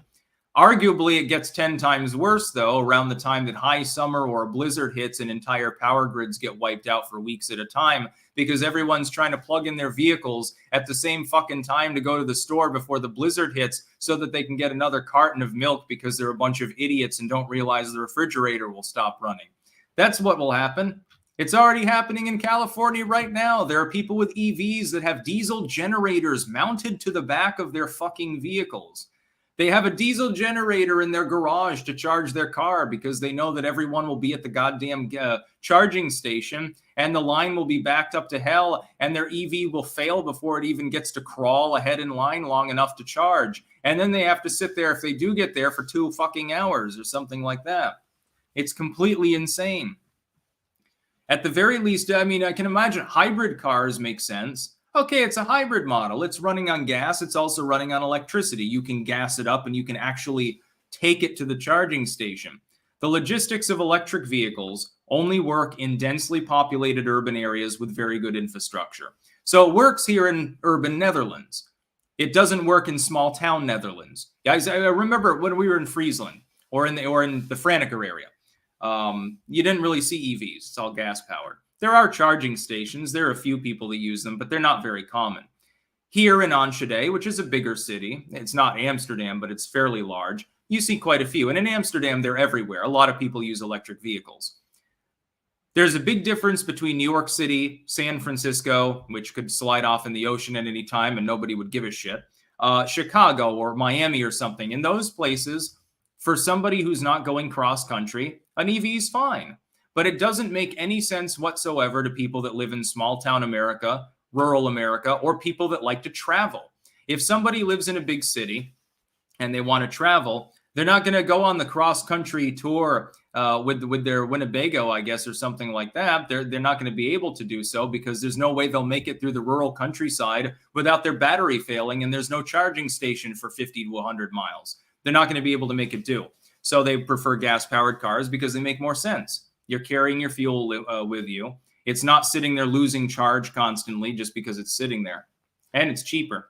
Arguably, it gets 10 times worse, though, around the time that high summer or a blizzard hits and entire power grids get wiped out for weeks at a time because everyone's trying to plug in their vehicles at the same fucking time to go to the store before the blizzard hits so that they can get another carton of milk because they're a bunch of idiots and don't realize the refrigerator will stop running. That's what will happen. It's already happening in California right now. There are people with EVs that have diesel generators mounted to the back of their fucking vehicles. They have a diesel generator in their garage to charge their car because they know that everyone will be at the goddamn charging station and the line will be backed up to hell and their EV will fail before it even gets to crawl ahead in line long enough to charge. And then they have to sit there, if they do get there, for 2 fucking hours or something like that. It's completely insane. At the very least, I mean, I can imagine hybrid cars make sense. Okay, it's a hybrid model. It's running on gas. It's also running on electricity. You can gas it up and you can actually take it to the charging station. The logistics of electric vehicles only work in densely populated urban areas with very good infrastructure. So it works here in urban Netherlands. It doesn't work in small town Netherlands. Guys, I remember when we were in Friesland or in the Franeker area. You didn't really see EVs. It's all gas powered. There are charging stations. There are a few people that use them, but they're not very common. Here in Enschede, which is a bigger city, it's not Amsterdam, but it's fairly large, you see quite a few. And in Amsterdam, they're everywhere. A lot of people use electric vehicles. There's a big difference between New York City, San Francisco, which could slide off in the ocean at any time and nobody would give a shit, Chicago or Miami or something. In those places, for somebody who's not going cross-country, an EV is fine. But it doesn't make any sense whatsoever to people that live in small town America, rural America, or people that like to travel. If somebody lives in a big city and they want to travel, they're not going to go on the cross-country tour with their Winnebago, I guess, or something like that. They're not going to be able to do so because there's no way they'll make it through the rural countryside without their battery failing, and there's no charging station for 50 to 100 miles. They're not going to be able to make it do. So they prefer gas-powered cars because they make more sense. You're carrying your fuel with you. It's not sitting there losing charge constantly just because it's sitting there. And it's cheaper.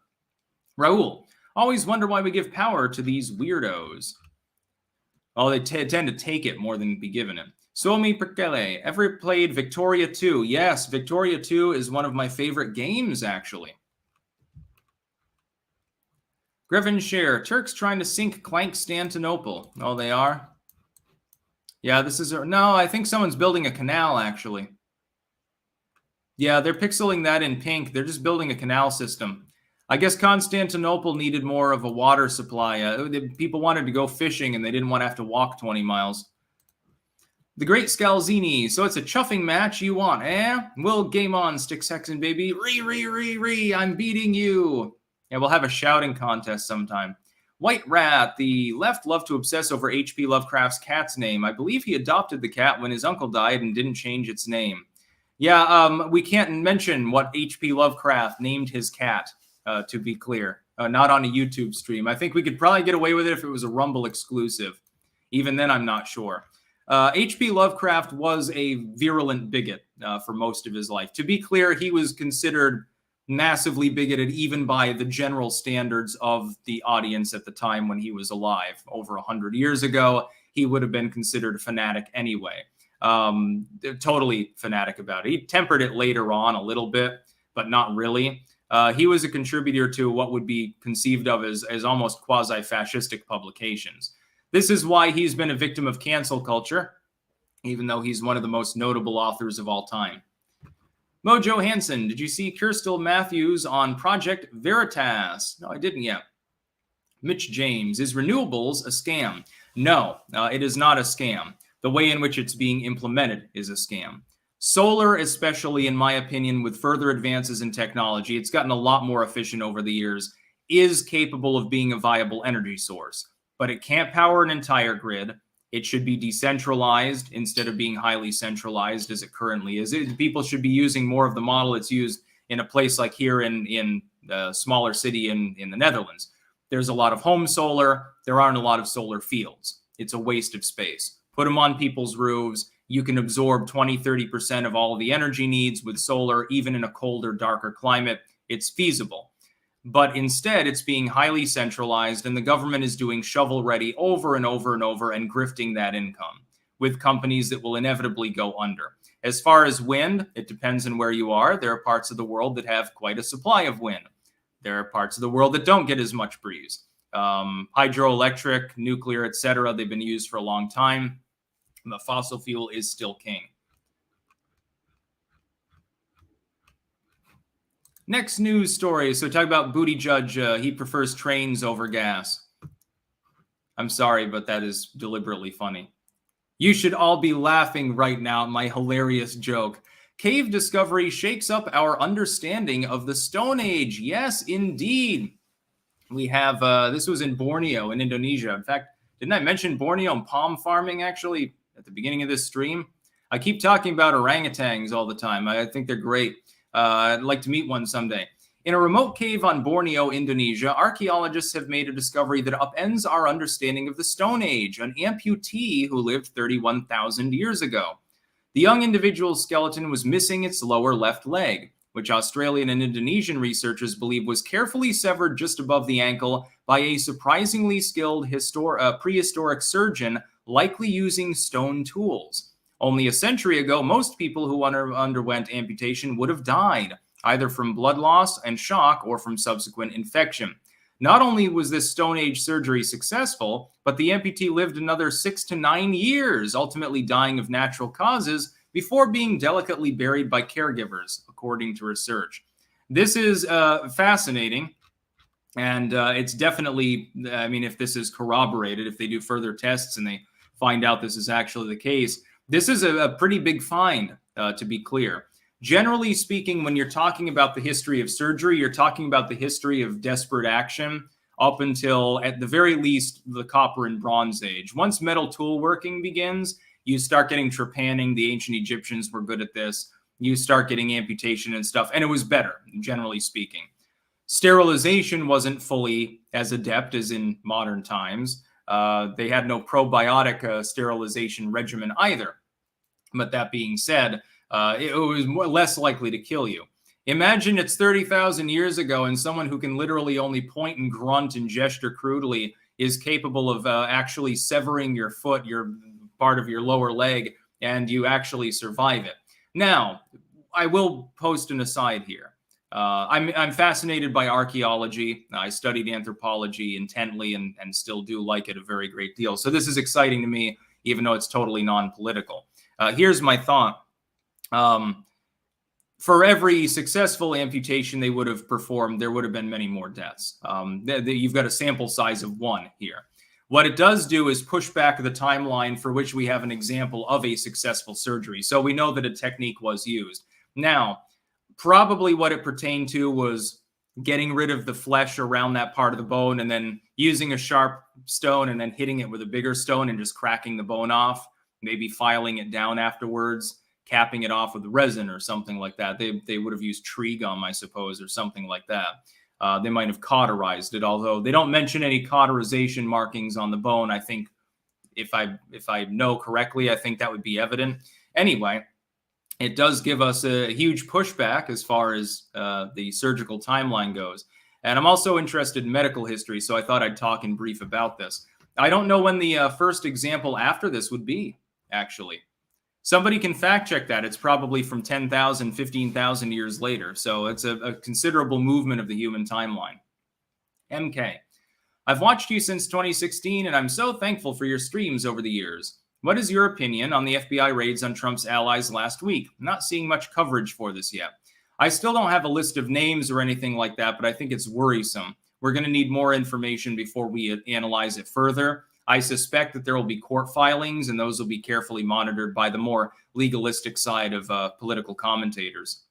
Raul, always wonder why we give power to these weirdos. Oh, they tend to take it more than be given it. Somi Perkele, ever played Victoria 2? Yes, Victoria 2 is one of my favorite games, actually. Grevin Share, Turks trying to sink Constantinople. Oh, they are? Yeah, this is... No, I think someone's building a canal, actually. Yeah, they're pixeling that in pink. They're just building a canal system. I guess Constantinople needed more of a water supply. People wanted to go fishing, and they didn't want to have to walk 20 miles. The Great Scalzini. So it's a chuffing match you want, eh? Well, game on, Stick Saxon, baby. I'm beating you. Yeah, we'll have a shouting contest sometime. White Rat, the left love to obsess over H.P. Lovecraft's cat's name. I believe he adopted the cat when his uncle died and didn't change its name. Yeah, we can't mention what H.P. Lovecraft named his cat, to be clear. Not on a YouTube stream. I think we could probably get away with it if it was a Rumble exclusive. Even then, I'm not sure. H.P. Lovecraft was a virulent bigot for most of his life. To be clear, he was considered massively bigoted even by the general standards of the audience at the time when he was alive. Over 100 years ago, he would have been considered a fanatic anyway. Totally fanatic about it. He tempered it later on a little bit, but not really. He was a contributor to what would be conceived of as almost quasi-fascistic publications. This is why he's been a victim of cancel culture, even though he's one of the most notable authors of all time. Mojo Hansen, did you see Kirstel Matthews on Project Veritas? No, I didn't yet. Mitch James, is renewables a scam? No, it is not a scam. The way in which it's being implemented is a scam. Solar, especially in my opinion, with further advances in technology, it's gotten a lot more efficient over the years, is capable of being a viable energy source. But it can't power an entire grid. It should be decentralized instead of being highly centralized as it currently is. People should be using more of the model it's used in a place like here in the smaller city in the Netherlands. There's a lot of home solar. There aren't a lot of solar fields. It's a waste of space. Put them on people's roofs. You can absorb 20-30% of all of the energy needs with solar, even in a colder, darker climate. It's feasible. But instead, it's being highly centralized, and the government is doing shovel-ready over and over and over and grifting that income with companies that will inevitably go under. As far as wind, it depends on where you are. There are parts of the world that have quite a supply of wind. There are parts of the world that don't get as much breeze. Hydroelectric, nuclear, etc., they've been used for a long time. The fossil fuel is still king. Next news story. So talk about Buttigieg. He prefers trains over gas. I'm sorry, but that is deliberately funny. You should all be laughing right now at my hilarious joke. Cave discovery shakes up our understanding of the Stone Age. Yes, indeed. We have, this was in Borneo in Indonesia. In fact, didn't I mention Borneo and palm farming actually at the beginning of this stream? I keep talking about orangutans all the time. I think they're great. I'd like to meet one someday. In a remote cave on Borneo, Indonesia, archaeologists have made a discovery that upends our understanding of the Stone Age, an amputee who lived 31,000 years ago. The young individual's skeleton was missing its lower left leg, which Australian and Indonesian researchers believe was carefully severed just above the ankle by a surprisingly skilled prehistoric surgeon, likely using stone tools. Only a century ago, most people who underwent amputation would have died, either from blood loss and shock or from subsequent infection. Not only was this Stone Age surgery successful, but the amputee lived another 6 to 9 years, ultimately dying of natural causes before being delicately buried by caregivers, according to research. This is fascinating, and it's definitely, I mean, if this is corroborated, if they do further tests and they find out this is actually the case, this is a pretty big find, to be clear. Generally speaking, when you're talking about the history of surgery, you're talking about the history of desperate action up until, at the very least, the Copper and Bronze Age. Once metal tool working begins, you start getting trepanning. The ancient Egyptians were good at this. You start getting amputation and stuff, and it was better, generally speaking. Sterilization wasn't fully as adept as in modern times. They had no probiotic sterilization regimen either. But that being said, it was less likely to kill you. Imagine it's 30,000 years ago and someone who can literally only point and grunt and gesture crudely is capable of actually severing your foot, your part of your lower leg, and you actually survive it. Now, I will post an aside here. I'm fascinated by archaeology. I studied anthropology intently and still do like it a very great deal. So this is exciting to me, even though it's totally non-political. Here's my thought. For every successful amputation they would have performed, there would have been many more deaths. You've got a sample size of 1 here. What it does do is push back the timeline for which we have an example of a successful surgery. So we know that a technique was used. Now, probably what it pertained to was getting rid of the flesh around that part of the bone and then using a sharp stone and then hitting it with a bigger stone and just cracking the bone off, maybe filing it down afterwards, capping it off with resin or something like that. They would have used tree gum, I suppose, or something like that. They might have cauterized it, although they don't mention any cauterization markings on the bone. I think if I know correctly, I think that would be evident. Anyway, it does give us a huge pushback as far as the surgical timeline goes. And I'm also interested in medical history, so I thought I'd talk in brief about this. I don't know when the first example after this would be, actually. Somebody can fact check that. It's probably from 10,000, 15,000 years later. So it's a considerable movement of the human timeline. MK, I've watched you since 2016, and I'm so thankful for your streams over the years. What is your opinion on the FBI raids on Trump's allies last week? I'm not seeing much coverage for this yet. I still don't have a list of names or anything like that, but I think it's worrisome. We're going to need more information before we analyze it further. I suspect that there will be court filings, and those will be carefully monitored by the more legalistic side of political commentators.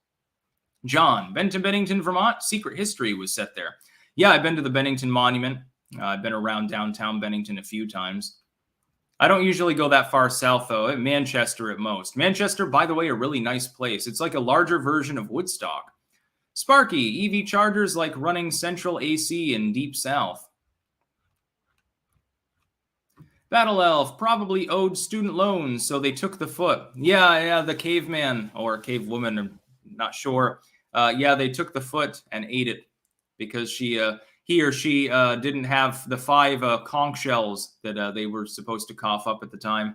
John, been to Bennington, Vermont? Secret history was set there. Yeah, I've been to the Bennington Monument. I've been around downtown Bennington a few times. I don't usually go that far south, though. Manchester at most. Manchester, by the way, a really nice place. It's like a larger version of Woodstock. Sparky, EV chargers like running central AC in Deep South. Battle Elf probably owed student loans, so they took the foot. Yeah, the caveman or cavewoman, I'm not sure. Yeah, they took the foot and ate it because he or she didn't have the 5 conch shells that they were supposed to cough up at the time.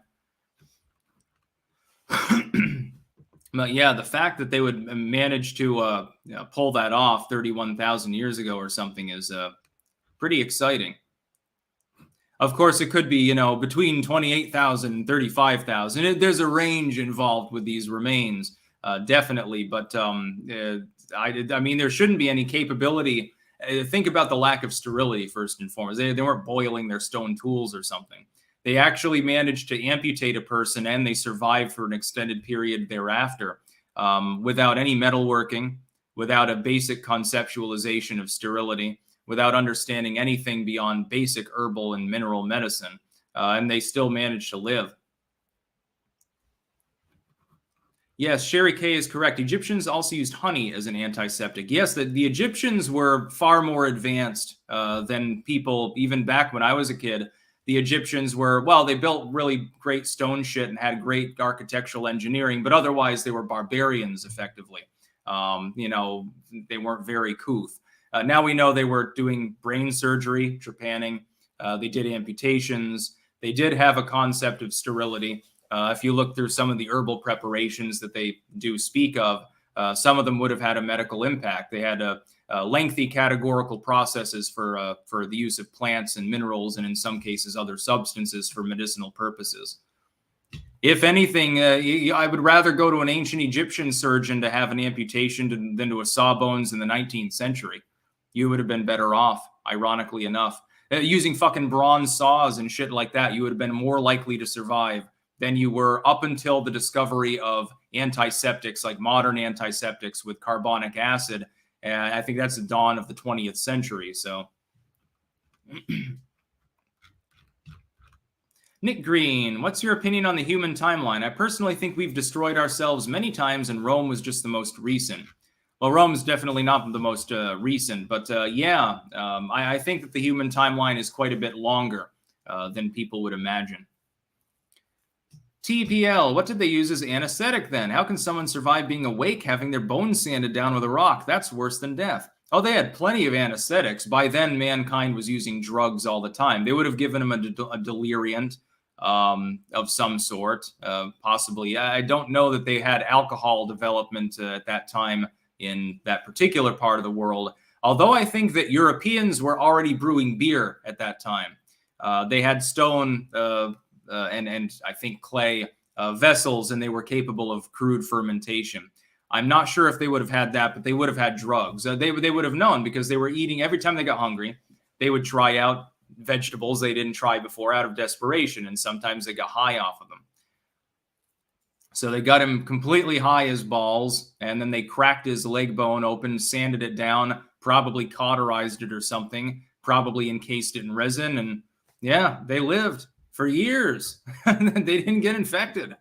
But yeah, the fact that they would manage to pull that off 31,000 years ago or something is pretty exciting. Of course, it could be, between 28,000 and 35,000. There's a range involved with these remains, definitely. But I mean, there shouldn't be any capability think about the lack of sterility first and foremost. They weren't boiling their stone tools or something. They actually managed to amputate a person, and they survived for an extended period thereafter without any metalworking, without a basic conceptualization of sterility, without understanding anything beyond basic herbal and mineral medicine. And they still managed to live. Yes, Sherry K is correct. Egyptians also used honey as an antiseptic. Yes, the Egyptians were far more advanced than people even back when I was a kid. The Egyptians were, well, they built really great stone shit and had great architectural engineering, but otherwise they were barbarians effectively. They weren't very couth. Now we know they were doing brain surgery, trepanning. They did amputations. They did have a concept of sterility. If you look through some of the herbal preparations that they do speak of, some of them would have had a medical impact. They had lengthy categorical processes for the use of plants and minerals, and in some cases other substances for medicinal purposes. If anything, I would rather go to an ancient Egyptian surgeon to have an amputation than to a Sawbones in the 19th century. You would have been better off, ironically enough. Using fucking bronze saws and shit like that, you would have been more likely to survive than you were up until the discovery of antiseptics, like modern antiseptics with carbonic acid. And I think that's the dawn of the 20th century. So, Nick Green, what's your opinion on the human timeline? I personally think we've destroyed ourselves many times, and Rome was just the most recent. Well, Rome's definitely not the most recent, but I think that the human timeline is quite a bit longer than people would imagine. TPL, what did they use as anesthetic then? How can someone survive being awake having their bones sanded down with a rock? That's worse than death. Oh, they had plenty of anesthetics. By then, mankind was using drugs all the time. They would have given them a deliriant of some sort, possibly. I don't know that they had alcohol development at that time in that particular part of the world, although I think that Europeans were already brewing beer at that time. They had stone and I think clay vessels, and they were capable of crude fermentation. I'm not sure if they would have had that, but they would have had drugs. They would have known, because they were eating every time they got hungry. They would try out vegetables they didn't try before out of desperation, and sometimes they got high off of them. So they got him completely high as balls, and then they cracked his leg bone open, sanded it down, probably cauterized it or something, probably encased it in resin, and yeah, they lived for years. They didn't get infected.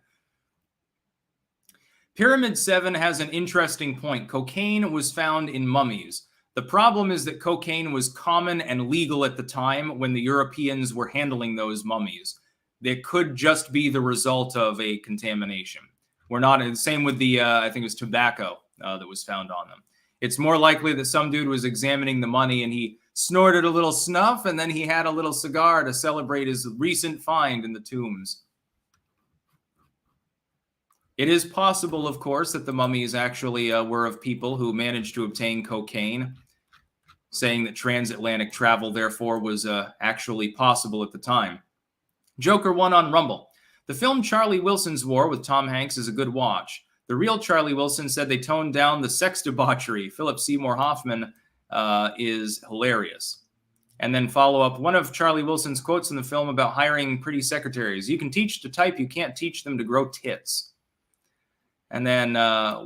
Pyramid 7 has an interesting point. Cocaine was found in mummies. The problem is that cocaine was common and legal at the time when the Europeans were handling those mummies. It could just be the result of a contamination. We're not, same with the, I think it was tobacco that was found on them. It's more likely that some dude was examining the money and he snorted a little snuff, and then he had a little cigar to celebrate his recent find in the tombs. It is possible, of course, that the mummies actually were of people who managed to obtain cocaine, saying that transatlantic travel, therefore, was actually possible at the time. Joker 1 on Rumble. The film Charlie Wilson's War with Tom Hanks is a good watch. The real Charlie Wilson said they toned down the sex debauchery. Philip Seymour Hoffman is hilarious. And then follow up, one of Charlie Wilson's quotes in the film about hiring pretty secretaries. You can teach to type, you can't teach them to grow tits. And then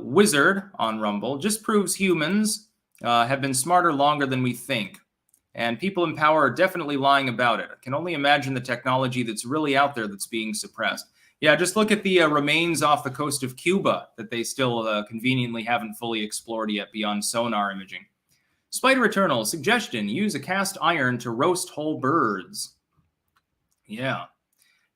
Wizard on Rumble just proves humans have been smarter longer than we think. And people in power are definitely lying about it. I can only imagine the technology that's really out there that's being suppressed. Yeah, just look at the remains off the coast of Cuba that they still conveniently haven't fully explored yet beyond sonar imaging. Spider Eternal, suggestion, use a cast iron to roast whole birds. Yeah.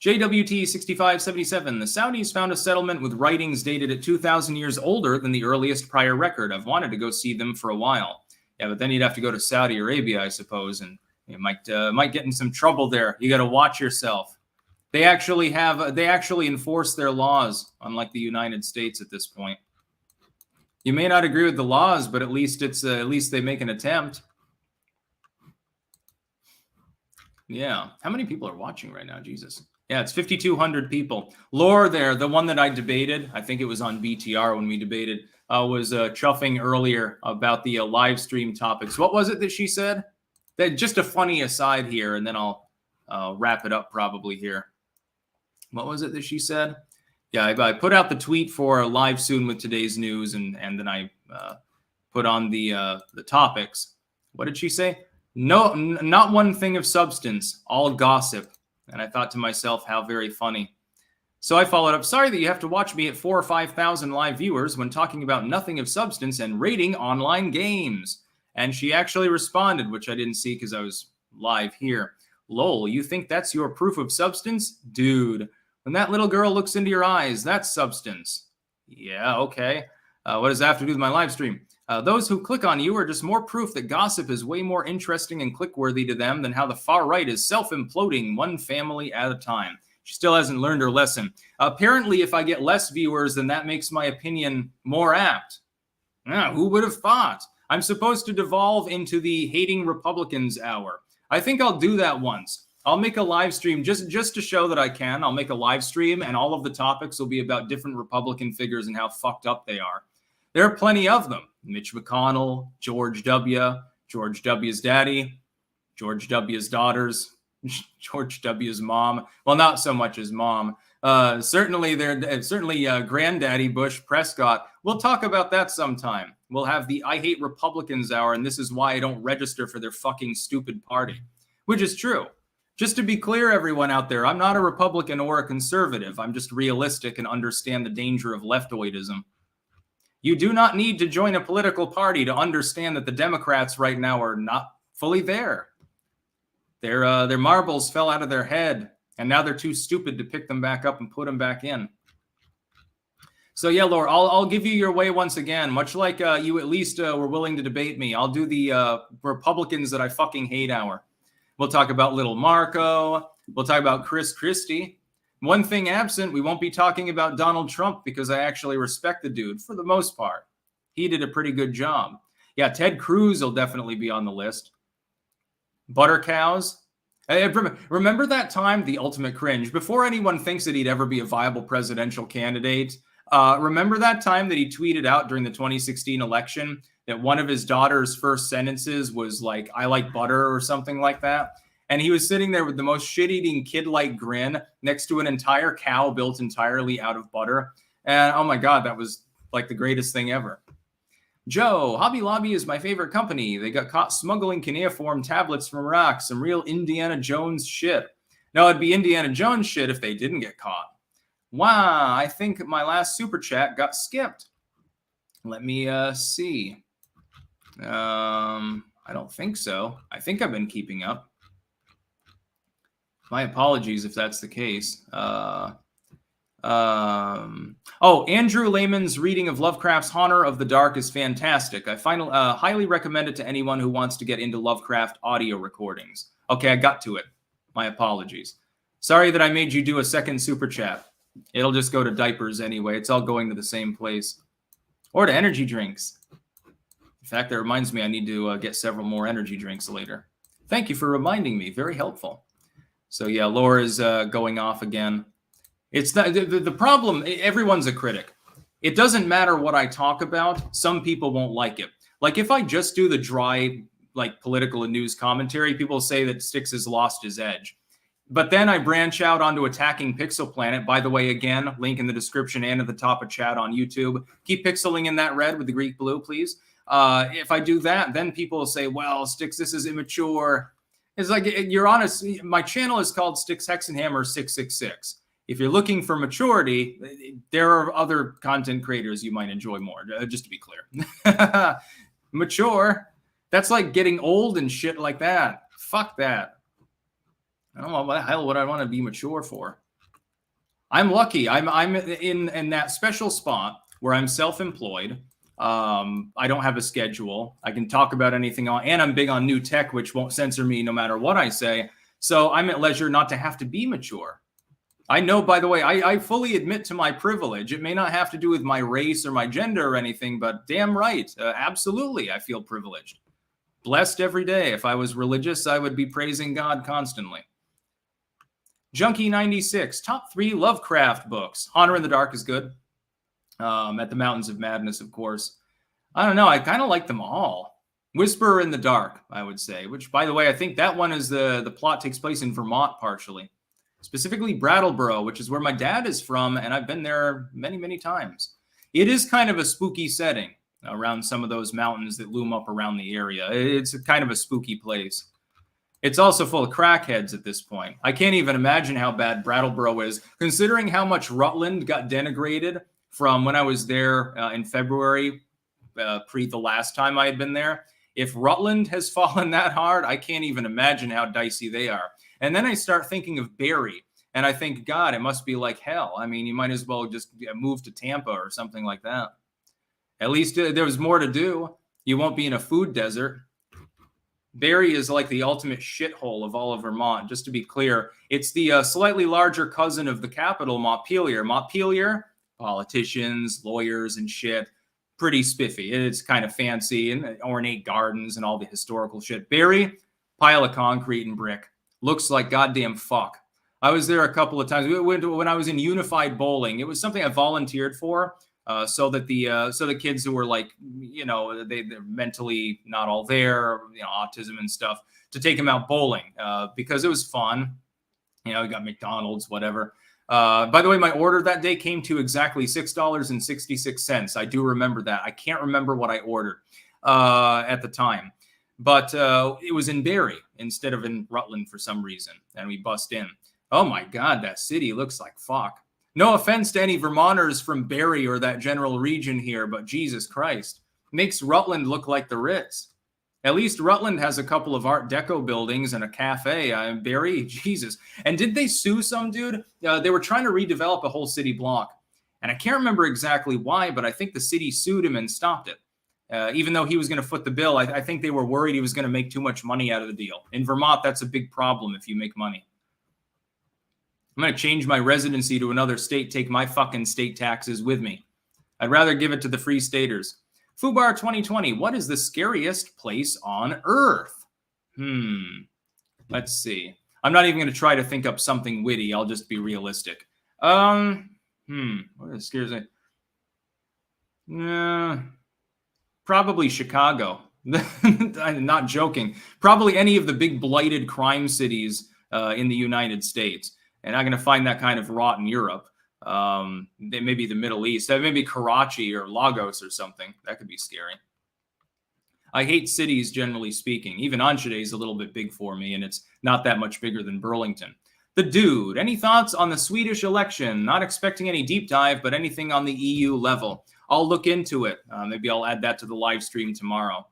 JWT6577, the Saudis found a settlement with writings dated at 2,000 years older than the earliest prior record. I've wanted to go see them for a while. Yeah, but then you'd have to go to Saudi Arabia, I suppose, and you might get in some trouble there. You got to watch yourself. They actually enforce their laws, unlike the United States at this point. You may not agree with the laws, but at least they make an attempt. Yeah. How many people are watching right now? Jesus. Yeah, it's 5,200 people. Lore there, the one that I debated, I think it was on BTR when we debated. was chuffing earlier about the live stream topics. What was it that she said? That just a funny aside here, and then I'll wrap it up probably here. What was it that she said? Yeah, I put out the tweet for live soon with today's news, and then I put on the topics. What did she say? No, not one thing of substance, all gossip. And I thought to myself, how very funny. So I followed up, sorry that you have to watch me at 4,000 or 5,000 live viewers when talking about nothing of substance and rating online games. And she actually responded, which I didn't see because I was live here. Lol, you think that's your proof of substance? Dude, when that little girl looks into your eyes, that's substance. Yeah, okay. What does that have to do with my live stream? Those who click on you are just more proof that gossip is way more interesting and click-worthy to them than how the far right is self-imploding one family at a time. She still hasn't learned her lesson. Apparently, if I get less viewers, then that makes my opinion more apt. Who would have thought? I'm supposed to devolve into the hating Republicans hour. I think I'll do that once. I'll make a live stream just to show that I can. I'll make a live stream, and all of the topics will be about different Republican figures and how fucked up they are. There are plenty of them. Mitch McConnell, George W., George W.'s daddy, George W.'s daughters, George W.'s mom. Well, not so much his mom. Certainly Granddaddy Bush Prescott. We'll talk about that sometime. We'll have the I Hate Republicans hour, and this is why I don't register for their fucking stupid party, which is true. Just to be clear, everyone out there, I'm not a Republican or a conservative. I'm just realistic and understand the danger of leftoidism. You do not need to join a political party to understand that the Democrats right now are not fully there. Their marbles fell out of their head, and now they're too stupid to pick them back up and put them back in. So yeah, Laura, I'll give you your way once again. Much like you at least were willing to debate me, I'll do the Republicans that I fucking hate hour. We'll talk about Little Marco. We'll talk about Chris Christie. One thing absent, we won't be talking about Donald Trump because I actually respect the dude for the most part. He did a pretty good job. Yeah, Ted Cruz will definitely be on the list. Butter cows. Remember that time, the ultimate cringe, before anyone thinks that he'd ever be a viable presidential candidate? Remember that time that he tweeted out during the 2016 election that one of his daughter's first sentences was like, I like butter or something like that? And he was sitting there with the most shit-eating kid-like grin next to an entire cow built entirely out of butter. And oh my God, that was like the greatest thing ever. Joe, Hobby Lobby is my favorite company. They got caught smuggling cuneiform tablets from Iraq. Some real Indiana Jones shit. No, it'd be Indiana Jones shit if they didn't get caught. Wow, I think my last super chat got skipped. Let me see. I don't think so. I think I've been keeping up. My apologies if that's the case. Andrew Lehman's reading of Lovecraft's Honor of the Dark is fantastic. I highly recommend it to anyone who wants to get into Lovecraft audio recordings. Okay, I got to it. My apologies. Sorry that I made you do a second super chat. It'll just go to diapers anyway. It's all going to the same place. Or to energy drinks. In fact, that reminds me I need to get several more energy drinks later. Thank you for reminding me. Very helpful. So yeah, Laura's going off again. It's the problem. Everyone's a critic. It doesn't matter what I talk about. Some people won't like it. Like if I just do the dry, like political and news commentary, people say that Styx has lost his edge. But then I branch out onto attacking Pixel Planet. By the way, again, link in the description and at the top of chat on YouTube. Keep pixeling in that red with the Greek blue, please. If I do that, then people will say, well, Styx, this is immature. It's like, you're honest. My channel is called Styx Hexenhammer 666. If you're looking for maturity, there are other content creators you might enjoy more, just to be clear. Mature, that's like getting old and shit like that. Fuck that. I don't know what the hell would I want to be mature for. I'm lucky. I'm in that special spot where I'm self-employed. I don't have a schedule. I can talk about anything on, and I'm big on new tech, which won't censor me no matter what I say. So I'm at leisure not to have to be mature. I know, by the way, I fully admit to my privilege. It may not have to do with my race or my gender or anything, but damn right. Absolutely, I feel privileged. Blessed every day. If I was religious, I would be praising God constantly. Junkie96, top 3 Lovecraft books. Honor in the Dark is good. at the Mountains of Madness, of course. I don't know. I kind of like them all. Whisper in the Dark, I would say, which, by the way, I think that one is the plot takes place in Vermont partially, specifically Brattleboro, which is where my dad is from, and I've been there many, many times. It is kind of a spooky setting around some of those mountains that loom up around the area. It's a kind of a spooky place. It's also full of crackheads at this point. I can't even imagine how bad Brattleboro is, considering how much Rutland got denigrated from when I was there in February, pre the last time I had been there. If Rutland has fallen that hard, I can't even imagine how dicey they are. And then I start thinking of Barrie, and I think, God, it must be like hell. I mean, you might as well just move to Tampa or something like that. At least there was more to do. You won't be in a food desert. Barrie is like the ultimate shithole of all of Vermont. Just to be clear, it's the slightly larger cousin of the capital, Montpelier. Montpelier, politicians, lawyers, and shit. Pretty spiffy. It's kind of fancy and ornate gardens and all the historical shit. Barrie, pile of concrete and brick. Looks like goddamn fuck. I was there a couple of times. When I was in Unified Bowling, it was something I volunteered for, so that the kids who were like, they're mentally not all there, autism and stuff, to take them out bowling because it was fun. We got McDonald's, whatever. By the way, my order that day came to exactly $6.66. I do remember that. I can't remember what I ordered at the time, but it was in Barrie instead of in Rutland for some reason, and we bust in. Oh my God, that city looks like fuck. No offense to any Vermonters from Barrie or that general region here, but Jesus Christ, makes Rutland look like the Ritz. At least Rutland has a couple of Art Deco buildings and a cafe. Barrie, Jesus. And did they sue some dude? They were trying to redevelop a whole city block. And I can't remember exactly why, but I think the city sued him and stopped it. Even though he was going to foot the bill, I think they were worried he was going to make too much money out of the deal. In Vermont, that's a big problem if you make money. I'm going to change my residency to another state, take my fucking state taxes with me. I'd rather give it to the free staters. Fubar 2020, what is the scariest place on Earth? Let's see. I'm not even going to try to think up something witty. I'll just be realistic. What scares me? Probably Chicago. I'm not joking. Probably any of the big blighted crime cities in the United States. And I'm going to find that kind of rot in Europe. Maybe the Middle East, maybe Karachi or Lagos or something. That could be scary. I hate cities, generally speaking. Even Enschede is a little bit big for me, and it's not that much bigger than Burlington. The Dude, any thoughts on the Swedish election? Not expecting any deep dive, but anything on the EU level. I'll look into it. Maybe I'll add that to the live stream tomorrow.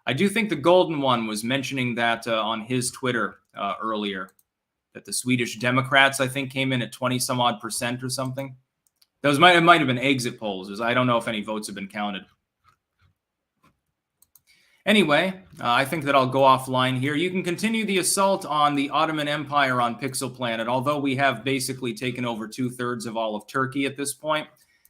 I do think the Golden One was mentioning that on his Twitter earlier. That the Swedish Democrats, I think, came in at 20-some-odd% or something. Those might have been exit polls. I don't know if any votes have been counted. Anyway, I think that I'll go offline here. You can continue the assault on the Ottoman Empire on Pixel Planet, although we have basically taken over 2/3 of all of Turkey at this point.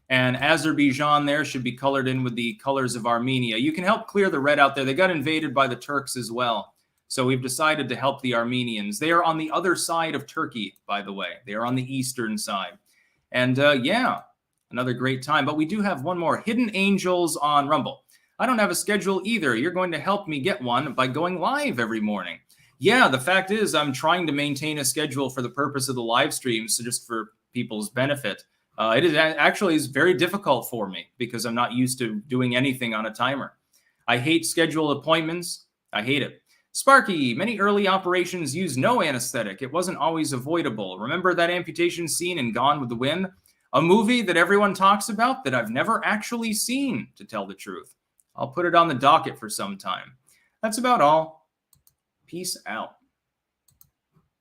And Azerbaijan there should be colored in with the colors of Armenia. You can help clear the red out there. They got invaded by the Turks as well. So we've decided to help the Armenians. They are on the other side of Turkey, by the way. They are on the eastern side. And yeah, another great time. But we do have one more. Hidden Angels on Rumble. I don't have a schedule either. You're going to help me get one by going live every morning. Yeah, the fact is I'm trying to maintain a schedule for the purpose of the live streams, so just for people's benefit. It is very difficult for me because I'm not used to doing anything on a timer. I hate scheduled appointments. I hate it. Sparky, many early operations use no anesthetic. It wasn't always avoidable. Remember that amputation scene in Gone with the Wind? A movie that everyone talks about that I've never actually seen, to tell the truth. I'll put it on the docket for some time. That's about all. Peace out.